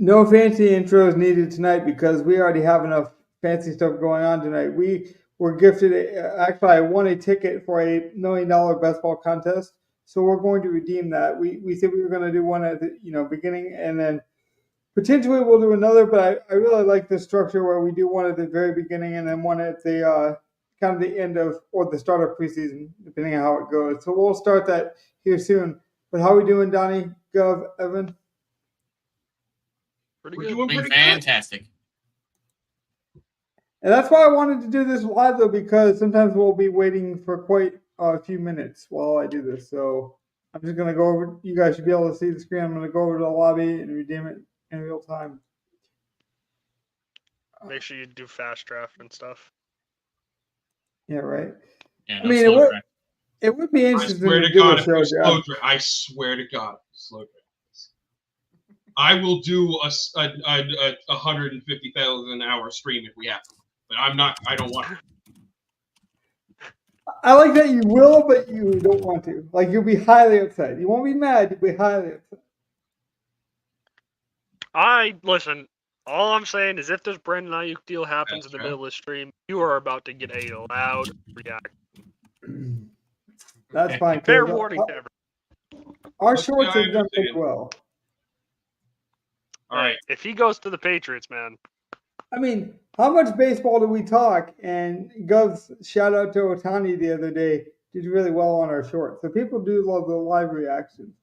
No fancy intros needed tonight because we already have enough fancy stuff going on tonight. We were gifted, actually, I won a ticket for $1 million best ball contest. So we're going to redeem that. We said we were going to do one at the beginning, and then potentially we'll do another. But I really like this structure where we do one at the very beginning and then one at the kind of the end of or the start of preseason, depending on how it goes. So we'll start that here soon. But how are we doing, Donnie, Gov, Evan? Pretty We're good. doing pretty Fantastic. And that's why I wanted to do this live, though, because sometimes we'll be waiting for quite a few minutes while I do this. So I'm just going to go over. You guys should be able to see the screen. I'm going to go over to the lobby and redeem it in real time. Make sure you do fast draft and stuff. Yeah, right. Yeah, I mean, it would be I interesting swear to to do God, a if show we slow draft. draft, I swear to God, slow draft. I will do a 150,000 hour stream if we have to, but I'm not. I don't want to. I like that you will, but you don't want to. Like, you'll be highly upset. You won't be mad. You'll be highly upset. Listen. All I'm saying is, if this Brandon Ayuk deal happens in the middle of the stream, you are about to get a loud reaction. That's fine. Fair warning to everyone. Our shorts have done pretty well. All right. If he goes to the Patriots, man. I mean, how much baseball do we talk? And Gov's shout out to Otani the other day did really well on our shorts. So people do love the live reaction.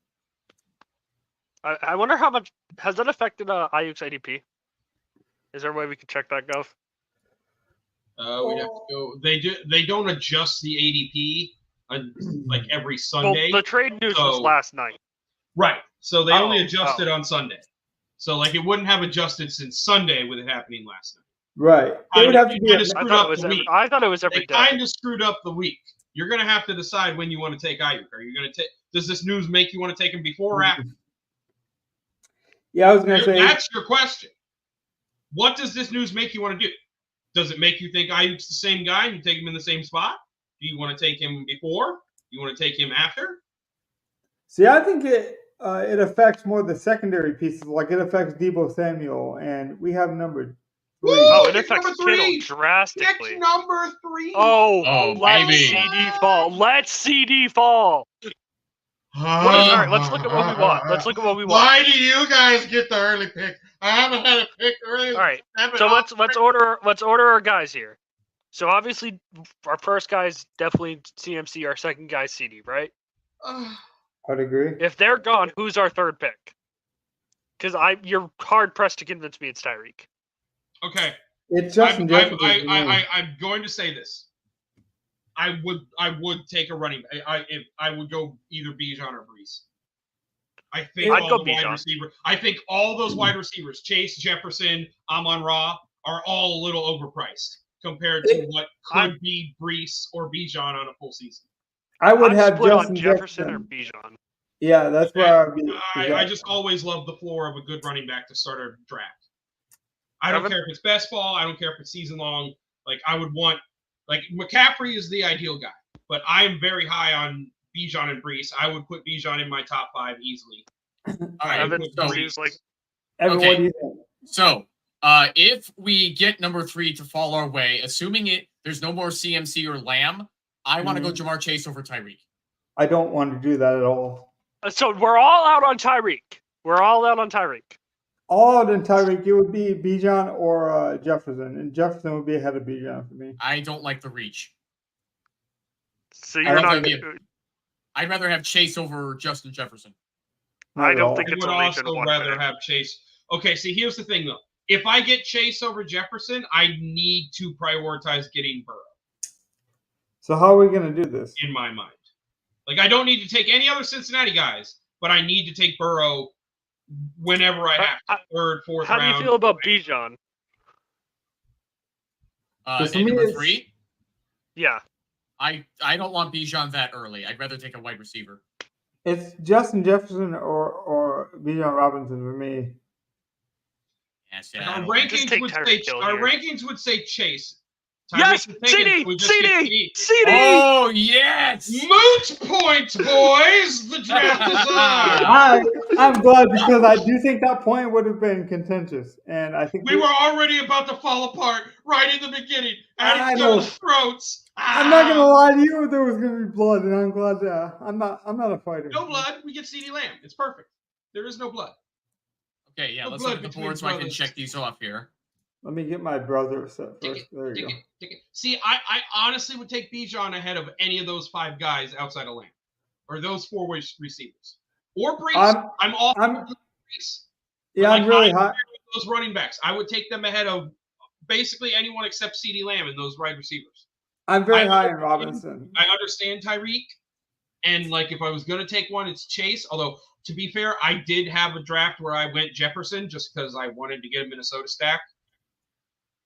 I wonder how much has that affected Ayuk's ADP? Is there a way we can check that, Gov? We'd have to go. They don't adjust the ADP like every Sunday. Well, the trade news was last night. Right. So they only adjusted on Sunday. So like it wouldn't have adjusted since Sunday with it happening last night. Right. They would have to be. I thought it was every day. Kind of screwed up the week. You're going to have to decide when you want to take Ayuk. Are you going to take? Does this news make you want to take him before or after? Yeah, I was going to say that's your question. What does this news make you want to do? Does it make you think Ayuk's the same guy and you take him in the same spot? Do you want to take him before? Do you want to take him after? See, I think it affects more the secondary pieces. Like it affects Deebo Samuel, and we have numbered 3. It affects Kittle drastically. Pick number 3. Let's CD fall. Let's CD fall. All right, let's look at what we want. Why do you guys get the early pick? I haven't had a pick early. All right, so let's order our guys here. So obviously, our first guy's definitely CMC. Our second guy's CD, right? I'd agree. If they're gone, who's our third pick? Because you're hard pressed to convince me it's Tyreek. Okay. It's Justin Jefferson. I'm going to say this. I would take a running back. I would go either Bijan or Brees. I think I think all those wide receivers, Chase, Jefferson, Amon-Ra, are all a little overpriced compared to what could be Brees or Bijan on a full season. I would have Justin Jefferson or Bijan. Yeah, that's where I'd be. I just always love the floor of a good running back to start a draft. I don't care if it's best ball. I don't care if it's season long. Like I would want, like McCaffrey is the ideal guy, but I am very high on Bijan and Brees. I would put Bijan in my top 5 easily. So if we get number 3 to fall our way, assuming there's no more CMC or Lamb, I want to go Jamar Chase over Tyreek. I don't want to do that at all. So we're all out on Tyreek. All out on Tyreek. It would be Bijan or Jefferson, and Jefferson would be ahead of Bijan for me. I don't like the reach. So you're not. I'd rather have Chase over Justin Jefferson. I don't think it's a reach. I would also rather have Chase. Okay, see, here's the thing though. If I get Chase over Jefferson, I need to prioritize getting Burrow. So how are we going to do this? In my mind. Like, I don't need to take any other Cincinnati guys, but I need to take Burrow whenever I have to. 3rd, 4th round. How do you feel about Bijan? Number 3? Yeah. I don't want Bijan that early. I'd rather take a wide receiver. It's Justin Jefferson or Bijan Robinson for me. Yes, our rankings would say Chase. Yes, Tyreek is taken, CD, so we just get CD, CD. Oh, yes. Moot point, boys. The draft is on. I'm glad because I do think that point would have been contentious, and I think We were already about to fall apart right in the beginning at I each know. other's throats. I'm not gonna lie to you. There was gonna be blood, and I'm glad. I'm not a fighter. No blood. We get CD Lamb. It's perfect. There is no blood. Okay, yeah, No let's blood look at the between board so I can brothers. check these off here. Let me get my brother set first. There you go. Take it. See, I honestly would take Bijan ahead of any of those 5 guys outside of Lamb, or those 4 receivers, or Brees. I'm all for Brees. Yeah, I'm really hot. Those running backs, I would take them ahead of basically anyone except CD Lamb and those wide receivers. I'm very high in Robinson. I understand Tyreek, and like if I was going to take one, it's Chase. Although to be fair, I did have a draft where I went Jefferson just because I wanted to get a Minnesota stack.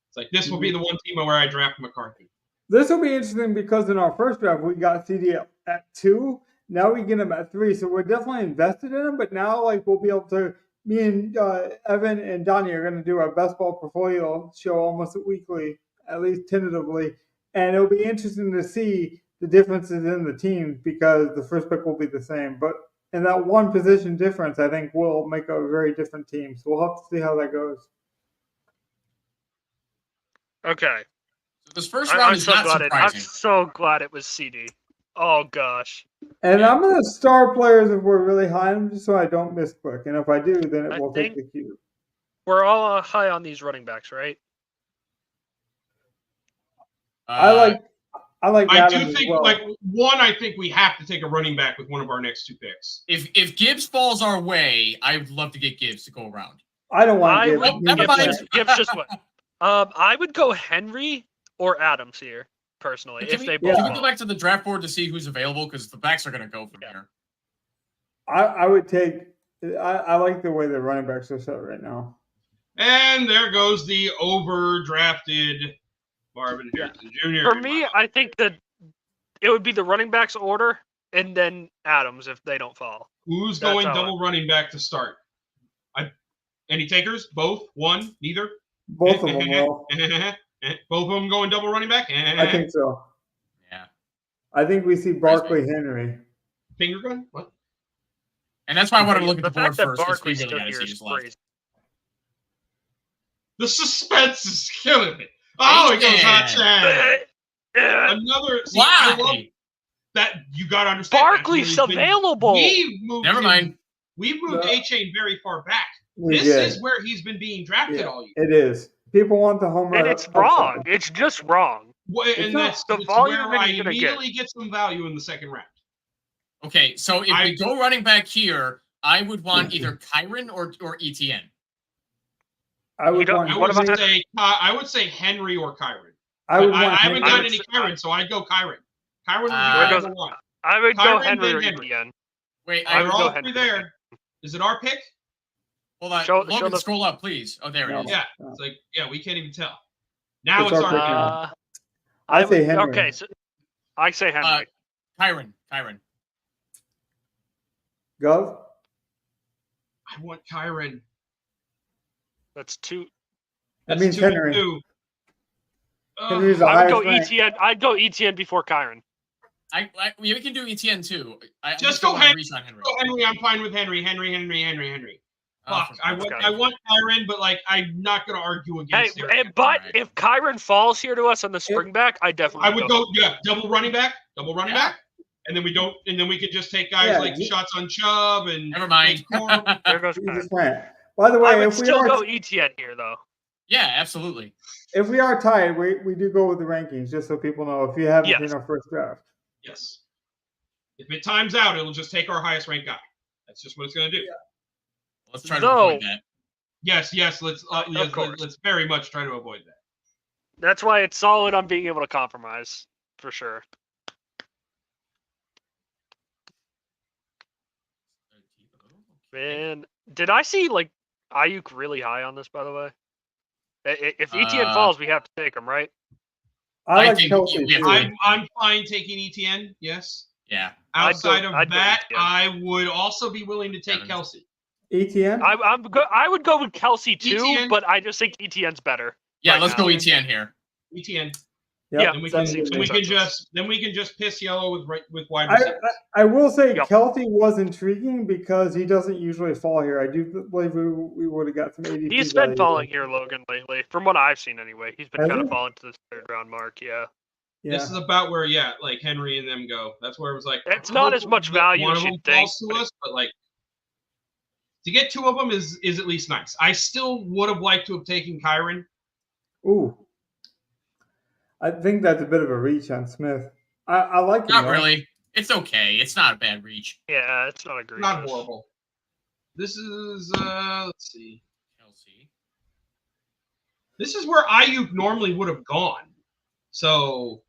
It's like this will be the one team where I draft McCarthy. This will be interesting because in our first draft we got CD at 2. Now we get him at 3, so we're definitely invested in him. But now, like, we'll be able to. Me and Evan and Donnie are going to do our best ball portfolio show almost weekly, at least tentatively, and it'll be interesting to see the differences in the teams because the first pick will be the same, but in that one position difference, I think will make a very different team. So we'll have to see how that goes. Okay. This first round is not surprising. I'm so glad it was CD. Oh gosh. And I'm gonna star players if we're really high on them, just so I don't misclick. And if I do, then it will take the cue. We're all high on these running backs, right? I like. I do think I think we have to take a running back with one of our next 2 picks. If Gibbs falls our way, I'd love to get Gibbs to go around. I don't want Gibbs just what? I would go Henry or Adams here personally. Can we go back to the draft board to see who's available because the backs are going to go from here. I would take. I like the way the running backs are set right now. And there goes the overdrafted Marvin Harrison Jr. For me, I think that it would be the running backs order and then Adams if they don't fall. Who's going double running back to start? Any takers? Both? One? Neither? Both of them will. Both of them going double running back? I think so. Yeah. I think we see Barkley Henry. Finger gun? What? And that's why I wanted to look at the board first. Barkley's still here is crazy. The suspense is killing me. Oh, it goes hot tag. Another. See, I love that you got to understand. Barkley's available. Never mind. We've moved A-Chain very far back. This is where he's been being drafted all year. It is. People want the home run. And it's wrong. It's just wrong. Well, and that's the volume where I immediately get some value in the second round. Okay, so if we go running back here, I would want either Kyron or ETN. I would say Henry or Kyron. I haven't got any Kyron, so I'd go Kyron. Kyron would be number 1. I would go Henry or ETN. Wait, we're all 3 there. Is it our pick? Hold on. Logan, scroll up, please. Oh, there it is. Yeah, it's like we can't even tell. Now it's our pick. Now. I say Henry. Okay, so I say Henry. Kyron. Gov? I want Kyron. That's 2. That means Henry. I would go ETN. I'd go ETN before Kyron. We can do ETN too. Just go Henry. Go Henry. I'm fine with Henry. Fuck. I want Kyron, but I'm not going to argue against it. But if Kyron falls here to us on the spring back, I would go double running back, and then we could just take guys like shots on Chubb and never mind. There goes Kyron. By the way, I would still go ETN here though. Yeah, absolutely. If we are tied, we do go with the rankings, just so people know. If you haven't seen our first draft. Yes. If it times out, it'll just take our highest ranked guy. That's just what it's going to do. Yeah. Let's try to avoid that. Yes. Let's very much try to avoid that. That's why it's solid on being able to compromise, for sure. Man, did I see Ayuk really high on this? By the way, if ETN falls, we have to take him, right? I like Kelsey. I'm fine taking ETN. Yes. Yeah. Outside of that, I would also be willing to take Kelsey. ETN? I would go with Kelsey too, ETN? but I just think ETN's better. Yeah, let's go ETN here. ETN. Yeah, Then we that can seems just piss yellow with wide receivers. I will say Yep. Kelty was intriguing because he doesn't usually fall here. I do believe we would have got some ADP. He's been falling here, Logan, lately. From what I've seen, anyway, he's been Has kind he? of falling to the 3rd round mark. Yeah. Yeah. This is about where, like Henry and them go. That's where it was like It's not as much value one as of them you'd think. falls to us, but like to get 2 of them is at least nice. I still would have liked to have taken Kyron. Ooh. I think that's a bit of a reach on Smith. I like him. Not though. really. It's okay. It's not a bad reach. Yeah, it's not a great. Not horrible. This is let's see. Chelsea. This is where Ayuk normally would have gone. So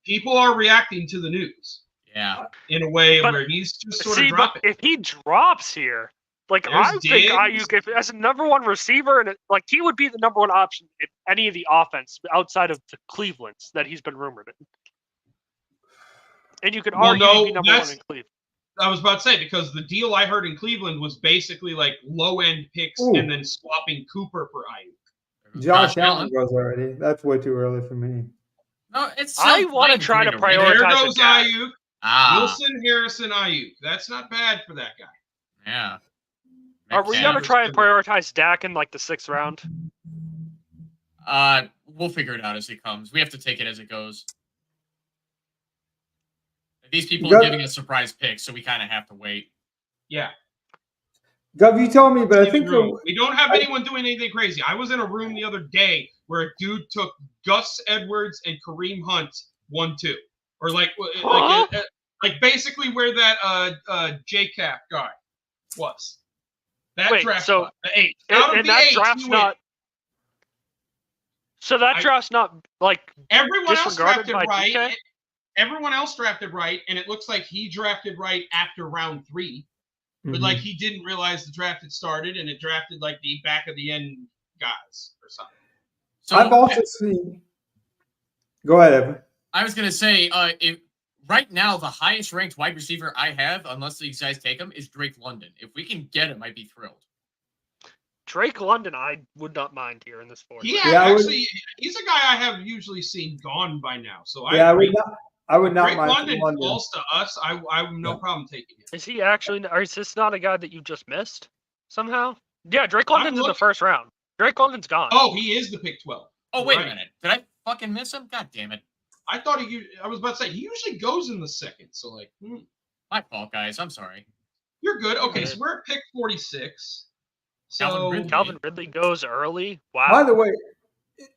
people are reacting to the news. Yeah. In a way where he's just sort of dropping. But if he drops here, like There's I think Diggs. Ayuk, as a number 1 receiver, and he would be the number 1 option in any of the offense outside of the Cleveland's that he's been rumored in. And you could argue he'd be number 1 in Cleveland. I was about to say, because the deal I heard in Cleveland was basically like low-end picks and then swapping Cooper for Ayuk. Josh Allen goes already. That's way too early for me. No, it's. I want to try to prioritize. There goes Ayuk. Ah. Wilson, Harrison, Ayuk. That's not bad for that guy. Yeah. Are we gonna try and prioritize Dak in like the 6th round? We'll figure it out as it comes. We have to take it as it goes. These people are giving us surprise picks, so we kind of have to wait. Yeah. Gov, you told me, but I think we don't have anyone doing anything crazy. I was in a room the other day where a dude took Gus Edwards and Kareem Hunt 1-2, or like basically where that J-Cap guy was. That draft, so the 8. Out of and the that 8, draft's not. So that draft's not like everyone else disregarded drafted by right. DK? Everyone else drafted right, and it looks like he drafted right after round 3. But like he didn't realize the draft had started, and it drafted like the back of the end guys or something. So I've also seen. Go ahead, Evan. I was gonna say, right now the highest ranked wide receiver I have, unless these guys take him, is Drake London. If we can get him, I'd be thrilled. Drake London, I would not mind here in this 4th. He's a guy I have usually seen gone by now. So I would not Drake mind London falls to us. I have no problem taking it. Is he actually, or is this not a guy that you just missed somehow? Yeah, Drake London's in the 1st round. Drake London's gone. Oh, he is the pick 12. Oh, wait a minute. Did I fucking miss him? God damn it. I thought I was about to say, he usually goes in the 2nd. So, like. My fault, guys. I'm sorry. You're good. Okay, so we're at pick 46. So Calvin Ridley goes early. Wow. By the way,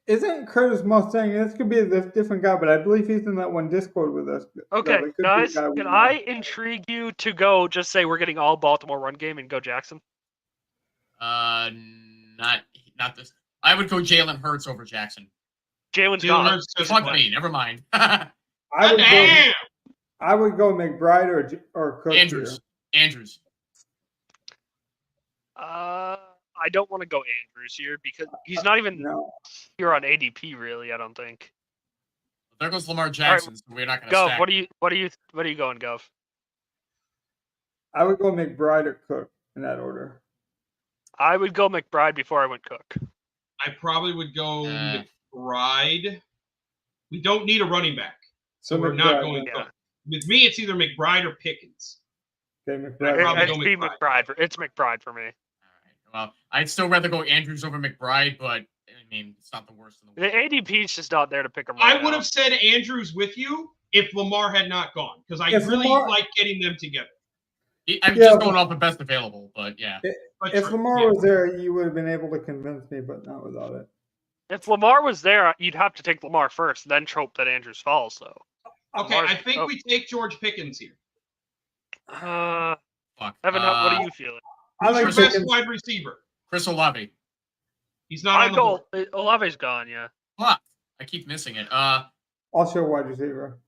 isn't Curtis Mustang? This could be a different guy, but I believe he's in that one Discord with us. Okay, guys, can I intrigue you to go just say we're getting all Baltimore run game and go Jackson? Not this. I would go Jalen Hurts over Jackson. Jalen's gone. Fuck me. Never mind. I would go McBride or Cook. Andrews. I don't want to go Andrews here because he's not even here on ADP really. I don't think. There goes Lamar Jackson. So we're not going to. Gov, stack. what are you going, Gov? I would go McBride or Cook in that order. I would go McBride before I went Cook. I probably would go McBride. We don't need a running back, so we're not going Cook. With me, it's either McBride or Pickens. Okay, McBride. It's McBride for me. Well, I'd still rather go Andrews over McBride, but I mean, it's not the worst in the world. The ADP's just not there to pick him. I would have said Andrews with you if Lamar had not gone, because I really like getting them together. I'm just going off the best available, but yeah. If Lamar was there, you would have been able to convince me, but not without it. If Lamar was there, you'd have to take Lamar first, then hope that Andrews falls. So. Okay, Lamar's, I think we take George Pickens here. Fuck. Evan, what are you feeling? I like the best wide receiver. Chris Olave. He's not on the board. Olave's gone, yeah. Fuck. I keep missing it. Also wide receiver.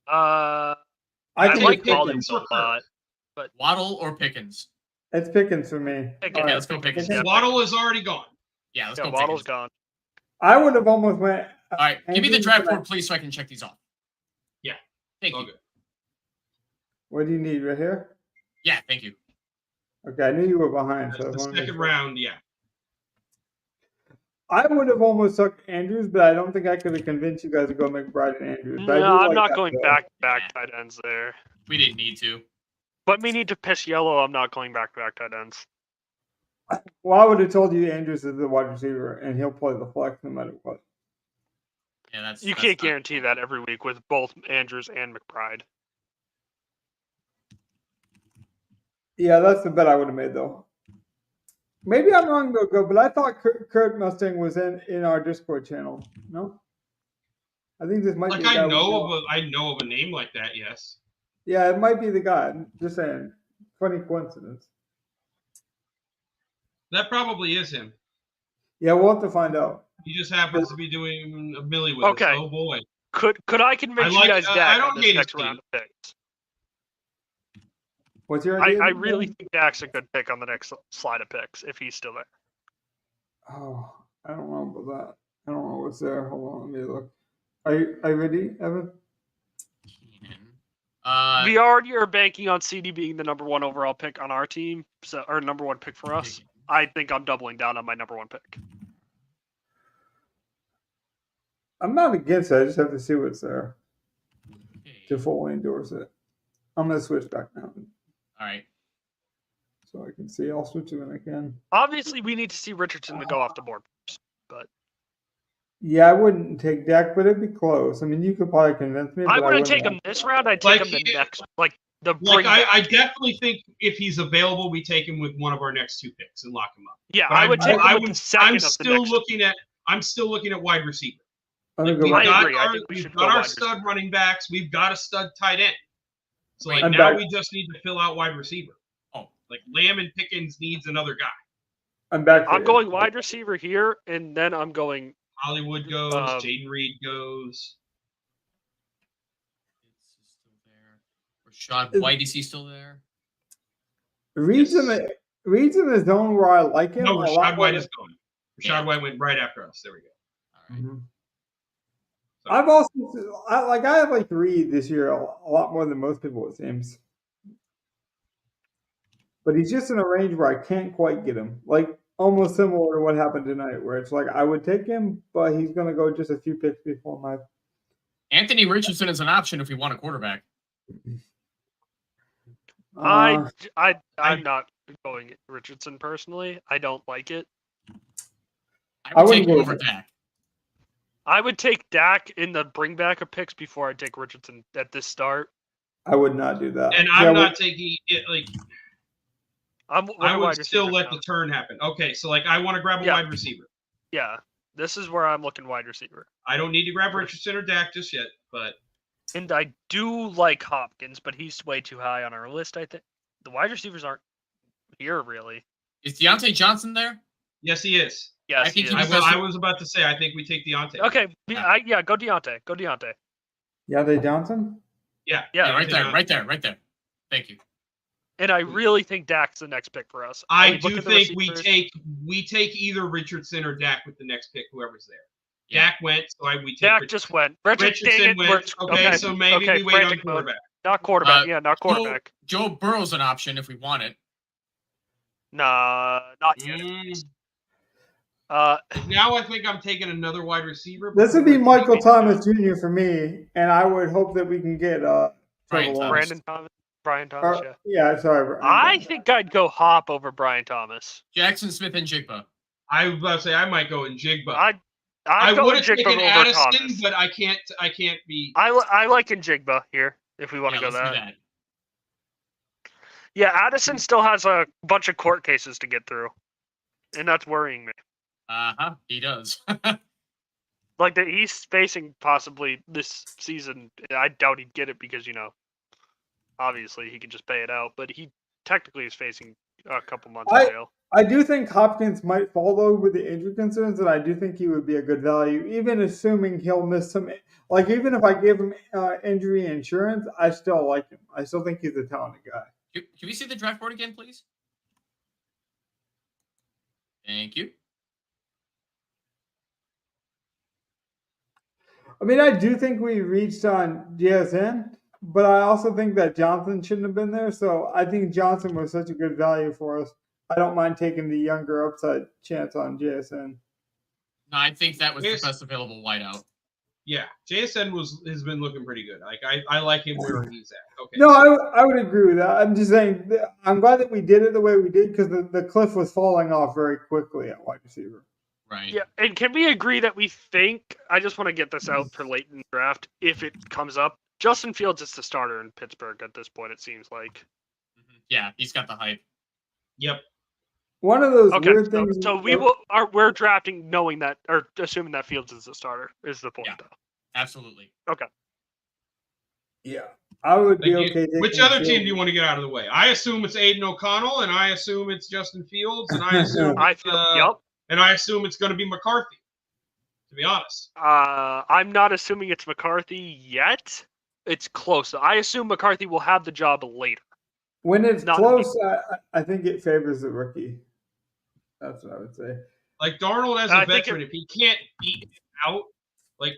I like Pickens a lot. But Waddle or Pickens? It's Pickens for me. Okay, let's go Pickens. Waddle is already gone. Yeah, let's go Waddle's Pickens. gone. I would have almost went. All right, give me the draft board, please, so I can check these off. Yeah. Thank you. Good. What do you need right here? Yeah, thank you. Okay, I knew you were behind. That's the 2nd round, yeah. I would have almost took Andrews, but I don't think I could have convinced you guys to go McBride and Andrews. But No, I'm like not going back tight ends there. We didn't need to. But me need to piss yellow. I'm not going back tight ends. Well, I would have told you Andrews is the wide receiver, and he'll play the flex no matter what. Yeah, you can't guarantee that every week with both Andrews and McBride. Yeah, that's the bet I would have made, though. Maybe I'm wrong, though, but I thought Kurt Mustang was in our Discord channel. No? I think this might be the guy. I know of a name like that, yes. Yeah, it might be the guy. I'm just saying. Funny coincidence. That probably is him. Yeah, we'll have to find out. He just happens to be doing a milli with us. Oh boy. Could I convince you guys Dak on this next round of picks? What's your idea? I really think Dak's a good pick on the next slide of picks if he's still there. Oh, I don't know about that. I don't know what's there. Hold on, let me look. Are you ready, Evan? We already are banking on CD being the number 1 overall pick on our team, or number 1 pick for us. I think I'm doubling down on my number 1 pick. I'm not against it. I just have to see what's there to fully endorse it. I'm going to switch back now. All right. So I can see. I'll switch it when I can. Obviously, we need to see Richardson to go off the board first, but... Yeah, I wouldn't take Dak, but it'd be close. I mean, you could probably convince me. I wouldn't take him this round. I'd take him the next. I definitely think if he's available, we take him with one of our next 2 picks and lock him up. Yeah, but I would take him with the second I'm still looking at wide receiver. We've got our stud running backs. We've got a stud tight end. So now we just need to fill out wide receiver. Oh, Lamb and Pickens needs another guy. I'm back. I'm going wide receiver here, and then I'm going. Hollywood goes. Jaden Reed goes. Rashad White, is he still there? Reed's in the zone where I like him. No, Rashad White is going. Rashad White went right after us. There we go. All right. Mm-hmm. I have Reed this year a lot more than most people, it seems. But he's just in a range where I can't quite get him. Almost similar to what happened tonight, where it's I would take him, but he's going to go just a few picks before my. Anthony Richardson is an option if we want a quarterback. I'm not going Richardson personally. I don't like it. I would take him over Dak. I would take Dak in the bring back of picks before I take Richardson at this start. I would not do that. And I'm not taking it I would still let the turn happen. Okay, so I want to grab a wide receiver. Yeah, this is where I'm looking wide receiver. I don't need to grab Richardson or Dak just yet, but. And I do like Hopkins, but he's way too high on our list, I think. The wide receivers aren't here, really. Is Deontay Johnson there? Yes, he is. Yes, I was about to say, I think we take Deontay. Okay, go Deontay. Go Deontay. Deontay Johnson? Yeah, right there. Thank you. And I really think Dak's the next pick for us. I do think we take either Richardson or Dak with the next pick, whoever's there. Yeah. Dak went, so we take Dak just went. Richardson went. Okay, so maybe we wait on quarterback. Not quarterback. Not quarterback. Joe Burrow's an option if we want it. Nah, not yet. Now I think I'm taking another wide receiver. This would be Michael Thomas Jr. for me, and I would hope that we can get Brian Thomas. Yeah, sorry. I think I'd go Hop over Brian Thomas. Jackson Smith and Jigba. I was about to say I might go in Jigba. I would have taken Addison, Thomas. but I can't be. I like Njigba here if we want to go that. Yeah, Addison still has a bunch of court cases to get through, and that's worrying me. He does. He's facing possibly this season. I doubt he'd get it because obviously he can just pay it out, but he technically is facing a couple months of jail. I do think Hopkins might fall though with the injury concerns, and I do think he would be a good value, even assuming he'll miss some. Even if I give him injury insurance, I still like him. I still think he's a talented guy. Can we see the draft board again, please? Thank you. I mean, I do think we reached on JSN, but I also think that Johnson shouldn't have been there. So I think Johnson was such a good value for us. I don't mind taking the younger upside chance on JSN. No, I think that was the best available wideout. Yeah, JSN has been looking pretty good. Like I like him where he's at. Okay. No, I would agree with that. I'm just saying, I'm glad that we did it the way we did because the cliff was falling off very quickly at wide receiver. Right. Yeah, and can we agree that we think, I just want to get this out for late in the draft, if it comes up, Justin Fields is the starter in Pittsburgh at this point, it seems like. Yeah, he's got the hype. Yep. One of those weird things. So we're drafting knowing that, or assuming that Fields is the starter, is the point, though. Absolutely. Okay. Yeah, I would be okay. Which other team do you want to get out of the way? I assume it's Aiden O'Connell, and I assume it's Justin Fields, and I assume and I assume it's going to be McCarthy. To be honest, I'm not assuming it's McCarthy yet. It's close. I assume McCarthy will have the job later. When it's close, I think it favors the rookie. That's what I would say. Like Darnold as a veteran, if he can't beat him out,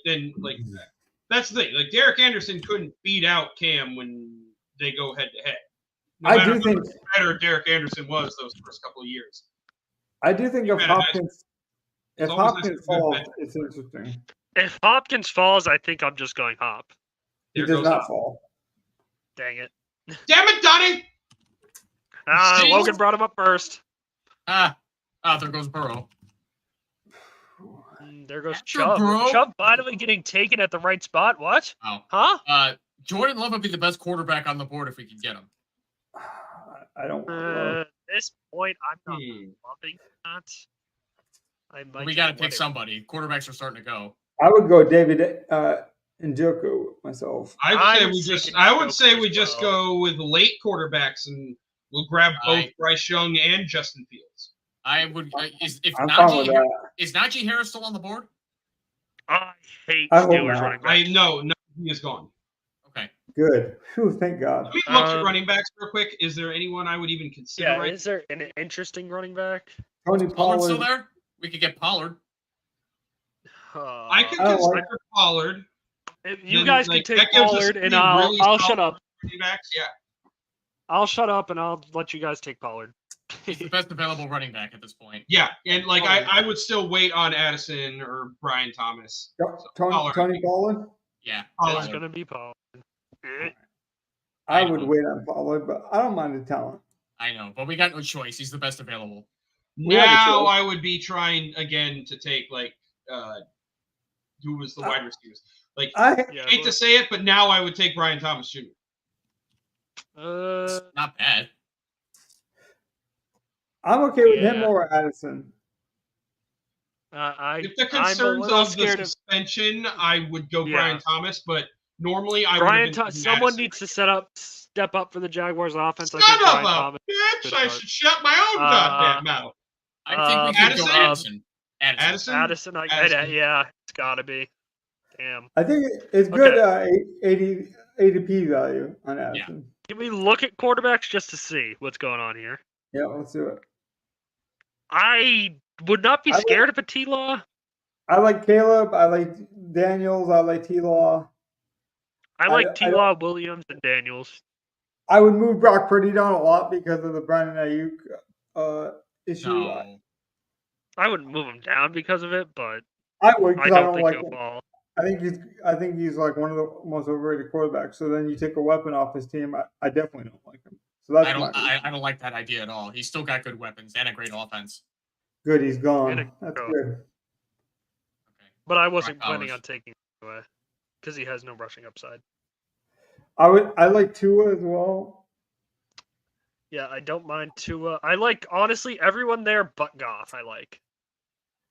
then that's the thing. Like Derek Anderson couldn't beat out Cam when they go head to head. No matter how much better Derek Anderson was those first couple of years. I do think if Hopkins falls, it's interesting. If Hopkins falls, I think I'm just going Hop. He does not fall. Dang it. Damn it, Donnie! Logan brought him up first. There goes Burrow. There goes Chubb. Chubb finally getting taken at the right spot. What? Oh. Huh? Jordan Love would be the best quarterback on the board if we could get him. I don't at this point, I'm not loving that. We got to pick somebody. Quarterbacks are starting to go. I would go David Njoku myself. I would say we just go with late quarterbacks and we'll grab both Bryce Young and Justin Fields. I would. Is Najee Harris still on the board? I hate Steelers running backs. No, he is gone. Okay. Good. Whew, thank God. Let me look at running backs real quick. Is there anyone I would even consider? Yeah, is there an interesting running back? Tony Pollard still there? We could get Pollard. I could consider Pollard. If you guys can take Pollard, and I'll shut up. Backs, yeah. I'll shut up, and I'll let you guys take Pollard. He's the best available running back at this point. Yeah, and I would still wait on Addison or Brian Thomas. Tony Pollard? Yeah. It's going to be Pollard. I would wait on Pollard, but I don't mind the talent. I know, but we got no choice. He's the best available. Now I would be trying again to take who was the wide receivers. I hate to say it, but now I would take Brian Thomas Jr. Not bad. I'm okay with him over Addison. If the concerns of the suspension, I would go Brian Thomas, but normally someone needs to step up for the Jaguars offense. Son of a bitch! I should shut my own goddamn mouth. I think we could go Addison. Yeah, it's gotta be. Damn. I think it's good ADP value on Addison. Yeah. Can we look at quarterbacks just to see what's going on here? Yeah, let's do it. I would not be scared of a T-Law. I like Caleb. I like Daniels. I like T-Law. I like T-Law, Williams, and Daniels. I would move Brock Purdy down a lot because of the Brandon Ayuk issue. No. I wouldn't move him down because of it, but I would. I don't think like he'll him. Fall. I think he's like one of the most overrated quarterbacks. So then you take a weapon off his team. I definitely don't like him. So that's I don't like that idea at all. He's still got good weapons and a great offense. Good, he's gone. That's good. Okay. But I wasn't planning on taking him away because he has no rushing upside. I like Tua as well. Yeah, I don't mind Tua. I like honestly everyone there but Goff. I like.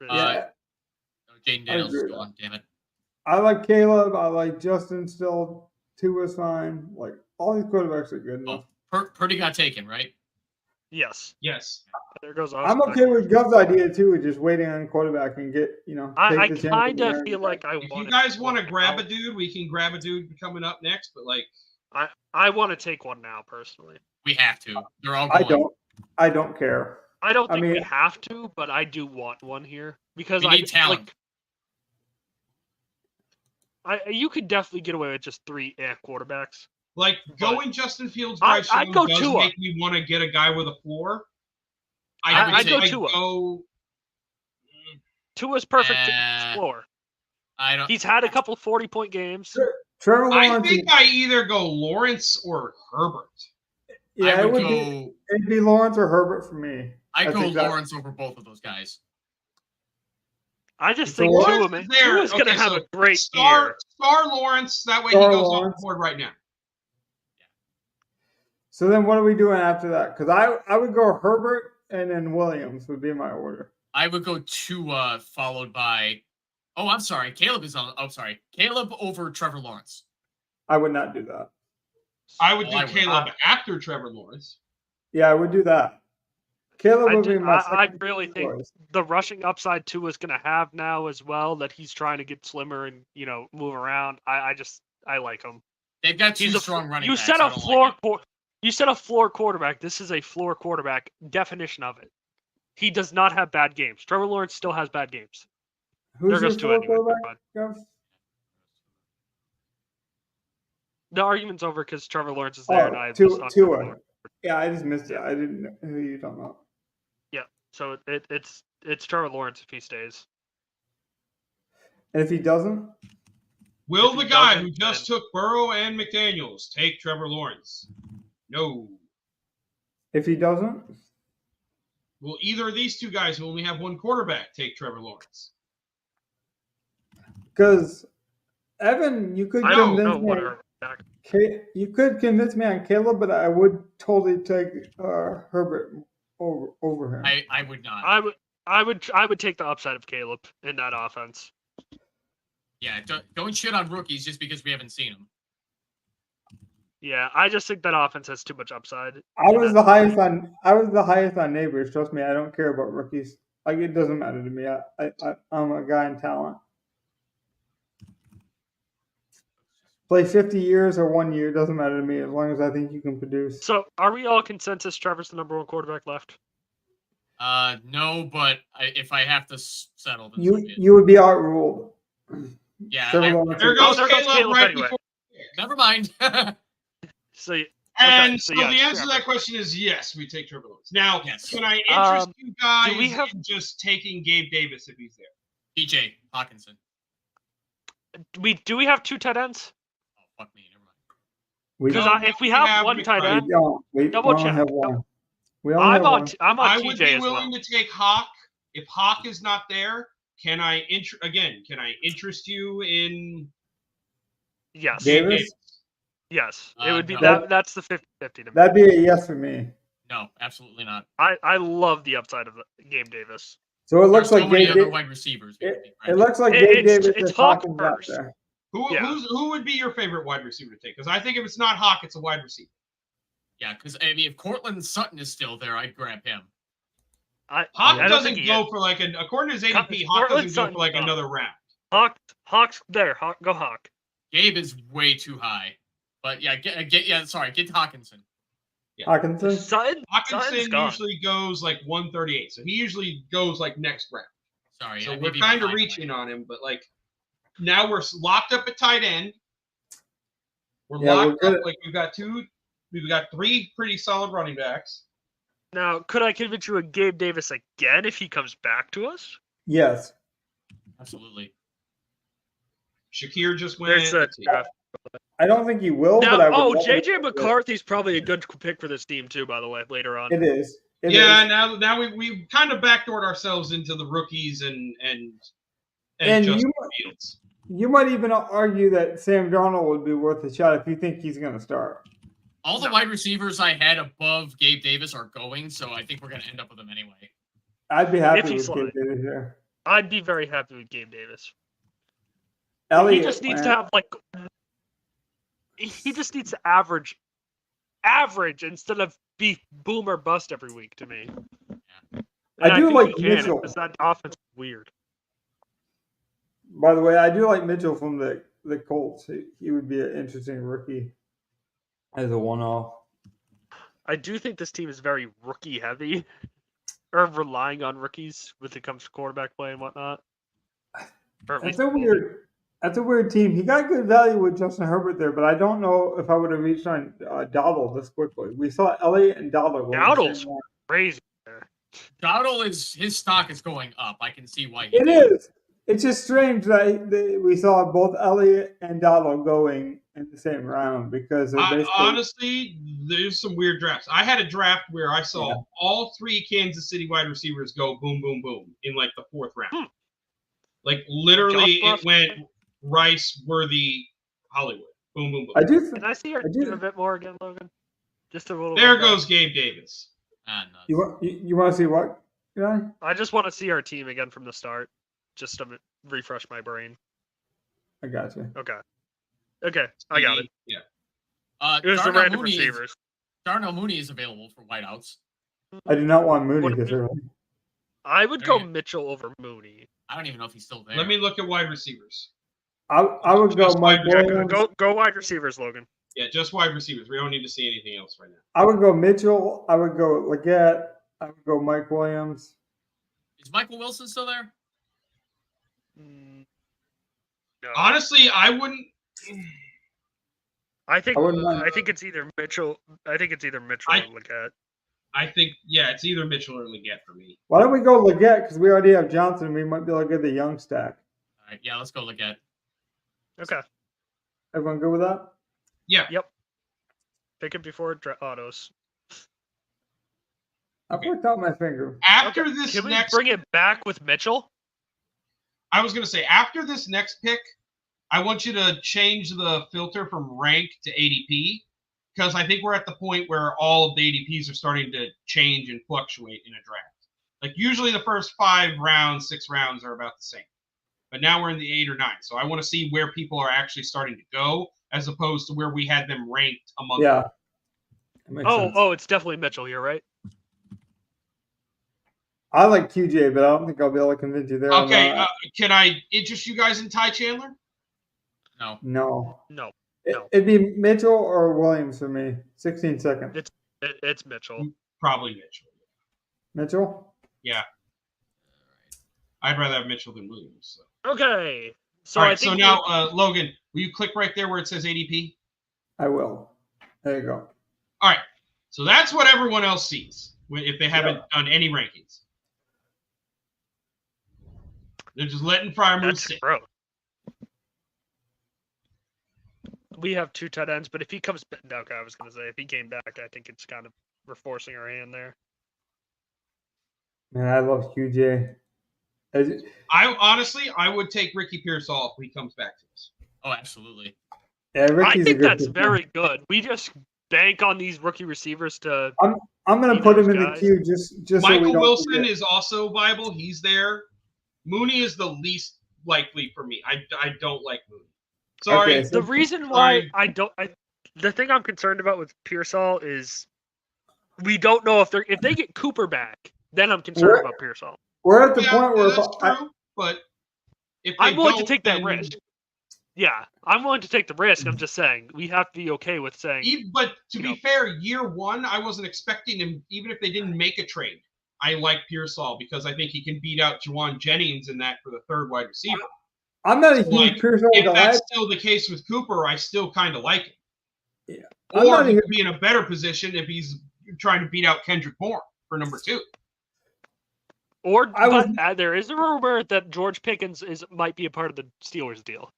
Jaden Daniels is still on. Damn it. I like Caleb. I like Justin still. Tua's fine. Like all these quarterbacks are good enough. Purdy got taken, right? Yes. There goes. I'm okay with Gov's idea too, just waiting on quarterback and get I kind of feel like if you guys want to grab a dude, we can grab a dude coming up next. But I want to take one now personally. We have to. They're all going. I don't care. I don't think we have to, but I do want one here because we need talent. You could definitely get away with just 3 quarterbacks. Going Justin Fields, Bryce Young does Tua. Make me want to get a guy with a floor. I'd go Tua. Tua's perfect floor. He's had a couple 40-point games. Trevor Lawrence. I think I either go Lawrence or Herbert. Yeah, it'd be Lawrence or Herbert for me. I'd go Lawrence over both of those guys. I just think Tua's going to have a great year. Star Lawrence, that way he goes off the board right now. So then what are we doing after that? Because I would go Herbert and then Williams would be my order. I would go Tua followed by... Oh, I'm sorry. Caleb is on... Oh, sorry. Caleb over Trevor Lawrence. I would not do that. I would do Caleb after Trevor Lawrence. Yeah, I would do that. Caleb would be my second I really think the rushing upside Tua is going to have now as well, that he's trying to get slimmer and, move around. I like him. They've got two strong running backs. You said a floor quarterback. This is a floor quarterback definition of it. He does not have bad games. Trevor Lawrence still has bad games. Who's your floor quarterback? The argument's over because Trevor Lawrence is there, and I Tua. Yeah, I just missed it. I didn't know who you're talking about. Yeah, so it's Trevor Lawrence if he stays. And if he doesn't? Will the guy who just took Burrow and McDaniels take Trevor Lawrence? No. If he doesn't? Will either of these two guys who only have one quarterback take Trevor Lawrence? Because, Evan, you could convince me. You could convince me on Caleb, but I would totally take Herbert over him. I would not. I would take the upside of Caleb in that offense. Yeah, don't shit on rookies just because we haven't seen them. Yeah, I just think that offense has too much upside. I was the highest on neighbors. Trust me, I don't care about rookies. Like, it doesn't matter to me. I'm a guy in talent. Play 50 years or 1 year, doesn't matter to me as long as I think you can produce. So, are we all consensus Trevor's the number one quarterback left? No, but if I have to settle, then you would be outruled. Yeah, there goes Caleb right anyway. before. Never mind. So the answer to that question is yes, we take Trevor Lawrence. Now, can I interest you guys in just taking Gabe Davis if he's there? DJ Hawkinson. Do we have two tight ends? Oh, fuck me, never Because mind. if we have one tight end, double check. I'm on TJ I would be willing to take Hawk. If Hawk is not there, can I interest you in Yes. Davis? Yes. It would be that's the 50-50 to me. That'd be a yes for me. No, absolutely not. I love the upside of Gabe Davis. So it looks like Gabe other wide receivers. It looks like Gabe Davis is talking first. there. Who would be your favorite wide receiver to take? Because I think if it's not Hawk, it's a wide receiver. Yeah, because I mean, if Cortland Sutton is still there, I'd grab him. Hawk doesn't go for like according to his ADP, Hawk doesn't go for like another round. Hawk's there. Go Hawk. Gabe is way too high, but yeah, get Hawkinson. Yeah. Hawkinson usually goes like 138, so he usually goes like next round. Sorry, so we're kind of reaching on him, but like now we're locked up at tight end. We're locked up. Like we've got three pretty solid running backs. Now, could I convince you of Gabe Davis again if he comes back to us? Yes. Absolutely. Shakir just went. I don't think he will. Now, but JJ McCarthy's probably a good pick for this team too. By the way, later on. It is. Now we kind of backdoored ourselves into the rookies and Justin Fields. You might even argue that Sam Darnold would be worth a shot if you think he's going to start. All the wide receivers I had above Gabe Davis are going, so I think we're going to end up with him anyway. I'd be happy with Gabe Davis here. I'd be very happy with Gabe Davis. Elliott, he just needs to have he just needs to average instead of be boom or bust every week to me. Yeah. I do like Mitchell. Because that offense is weird. By the way, I do like Mitchell from the Colts. He would be an interesting rookie as a one-off. I do think this team is very rookie heavy, or relying on rookies when it comes to quarterback play and whatnot. That's a weird team. He got good value with Justin Herbert there, but I don't know if I would have reached on Donald this quickly. We saw Elliott and Donald. Donald's crazy there. Dowdle his stock is going up. I can see why. It is. It's just strange that we saw both Elliott and Dowdle going in the same round because they're basically. Honestly, there's some weird drafts. I had a draft where I saw all 3 Kansas City wide receivers go boom, boom, boom in like the 4th round. Like literally, it went Rice, Worthy, Hollywood. Boom, boom, boom. Can I see our team a bit more again, Logan? Just a little. There goes Gabe Davis. You want to see what? I just want to see our team again from the start, just to refresh my brain. I got you. Okay, I got it. Yeah. Here's the random receivers. Darnell Mooney is available for wideouts. I do not want Mooney this early. I would go Mitchell over Mooney. I don't even know if he's still there. Let me look at wide receivers. I would go Mike Williams. Go wide receivers, Logan. Yeah, just wide receivers. We don't need to see anything else right now. I would go Mitchell. I would go Leggett. I would go Mike Williams. Is Michael Wilson still there? No. Honestly, I wouldn't. I think it's either Mitchell. I think it's either Mitchell or Leggett. I think it's either Mitchell or Leggett for me. Why don't we go Leggett? Because we already have Johnson. We might be able to get the young stack. All right, let's go Leggett. Okay. Everyone good with that? Yeah. Yep. Pick it before autos. I've worked out my finger. After this Can we next, bring it back with Mitchell? I was going to say, after this next pick, I want you to change the filter from rank to ADP, because I think we're at the point where all of the ADPs are starting to change and fluctuate in a draft. Like usually the first 5 rounds, 6 rounds are about the same. But now we're in the 8 or 9. So I want to see where people are actually starting to go as opposed to where we had them ranked a month ago. Oh, it's definitely Mitchell. You're right. I like QJ, but I don't think I'll be able to convince you there. Okay, can I interest you guys in Ty Chandler? No. It'd be Mitchell or Williams for me. 16 seconds. It's Mitchell. Probably Mitchell. Mitchell? Yeah. I'd rather have Mitchell than Williams. So. Okay. All right, so now, Logan, will you click right there where it says ADP? I will. There you go. All right. So that's what everyone else sees if they haven't done any rankings. They're just letting Freiermuth sit. Bro. We have 2 tight ends, but if he comes back, okay, I was going to say, if he came back, I think it's kind of, we're forcing our hand there. Man, I love QJ. I would take Ricky Pearsall if he comes back to us. Oh, absolutely. Yeah, I think that's very good. We just bank on these rookie receivers to. I'm going to put him in the queue just Michael so we don't Wilson forget. is also viable. He's there. Mooney is the least likely for me. I don't like Mooney. Sorry. Okay, the reason why the thing I'm concerned about with Pearsall is we don't know if they get Cooper back, then I'm concerned about Pearsall. We're at the point where that's true, but if I'm willing to take that risk. Yeah, I'm willing to take the risk. I'm just saying we have to be okay with saying. But to be fair, year 1, I wasn't expecting him. Even if they didn't make a trade, I like Pearsall because I think he can beat out Juwan Jennings in that for the 3rd wide receiver. I'm not a huge Pearsall guy. If that's still the case with Cooper, I still kind of like him. Yeah. Or he could be in a better position if he's trying to beat out Kendrick Bourne for number 2. Or there is a rumor that George Pickens might be a part of the Steelers deal.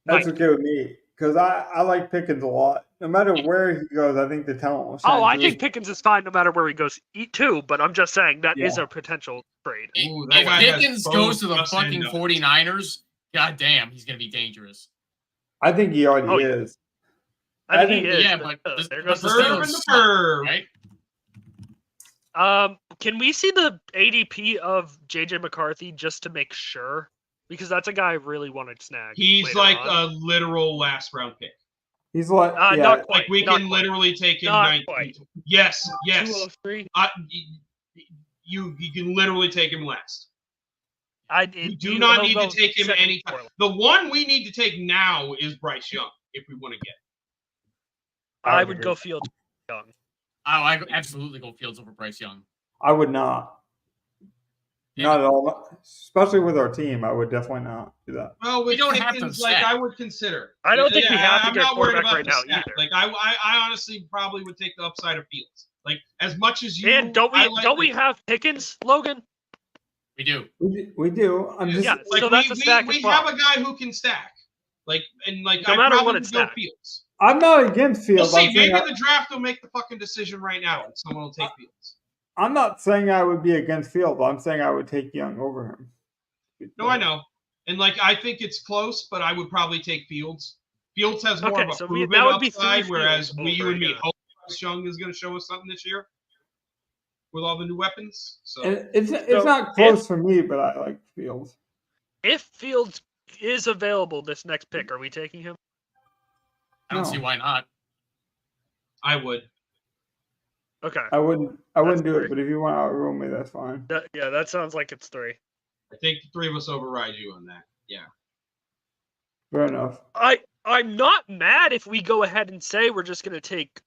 That's okay with me because I like Pickens a lot. No matter where he goes, I think the talent will shine. I think Pickens is fine no matter where he goes too, but I'm just saying that is a potential trade. If Pickens goes to the fucking 49ers, goddamn, he's going to be dangerous. I think he already is. I think he is. Yeah, but there goes the Steelers. Right? Can we see the ADP of JJ McCarthy just to make sure? Because that's a guy I really want to snag. He's like a literal last round pick. He's like, not quite. Like we can literally take him. Not quite. Yes. 203. You can literally take him last. You do not need to take him anytime. The one we need to take now is Bryce Young if we want to get. I would go Fields Young. I would absolutely go Fields over Bryce Young. I would not. Not at all. Especially with our team, I would definitely not do that. Well, we don't have to. Like I would consider. I don't think we have to get quarterback right now either. Like I honestly probably would take the upside of Fields. Like as much as you And don't we have Pickens, Logan? We do. We do. I'm just like so that's a stack we as well. have a guy who can stack. Like and like No I matter what, probably it's would go stack. Fields. I'm not against Fields. We'll see. Maybe the draft will make the fucking decision right now, and someone will take Fields. I'm not saying I would be against Fields. I'm saying I would take Young over him. No, I know, and like I think it's close, but I would probably take Fields. Fields has more of a proven upside, whereas you and me hope Young is going to show us something this year with all the new weapons. So and it's not close for me, but I like Fields. If Fields is available this next pick, are we taking him? I don't see why not. I would. Okay. I wouldn't do it, but if you want to outrule me, that's fine. That sounds like it's 3. I think the 3 of us override you on that. Yeah. Fair enough. I'm not mad if we go ahead and say we're just going to take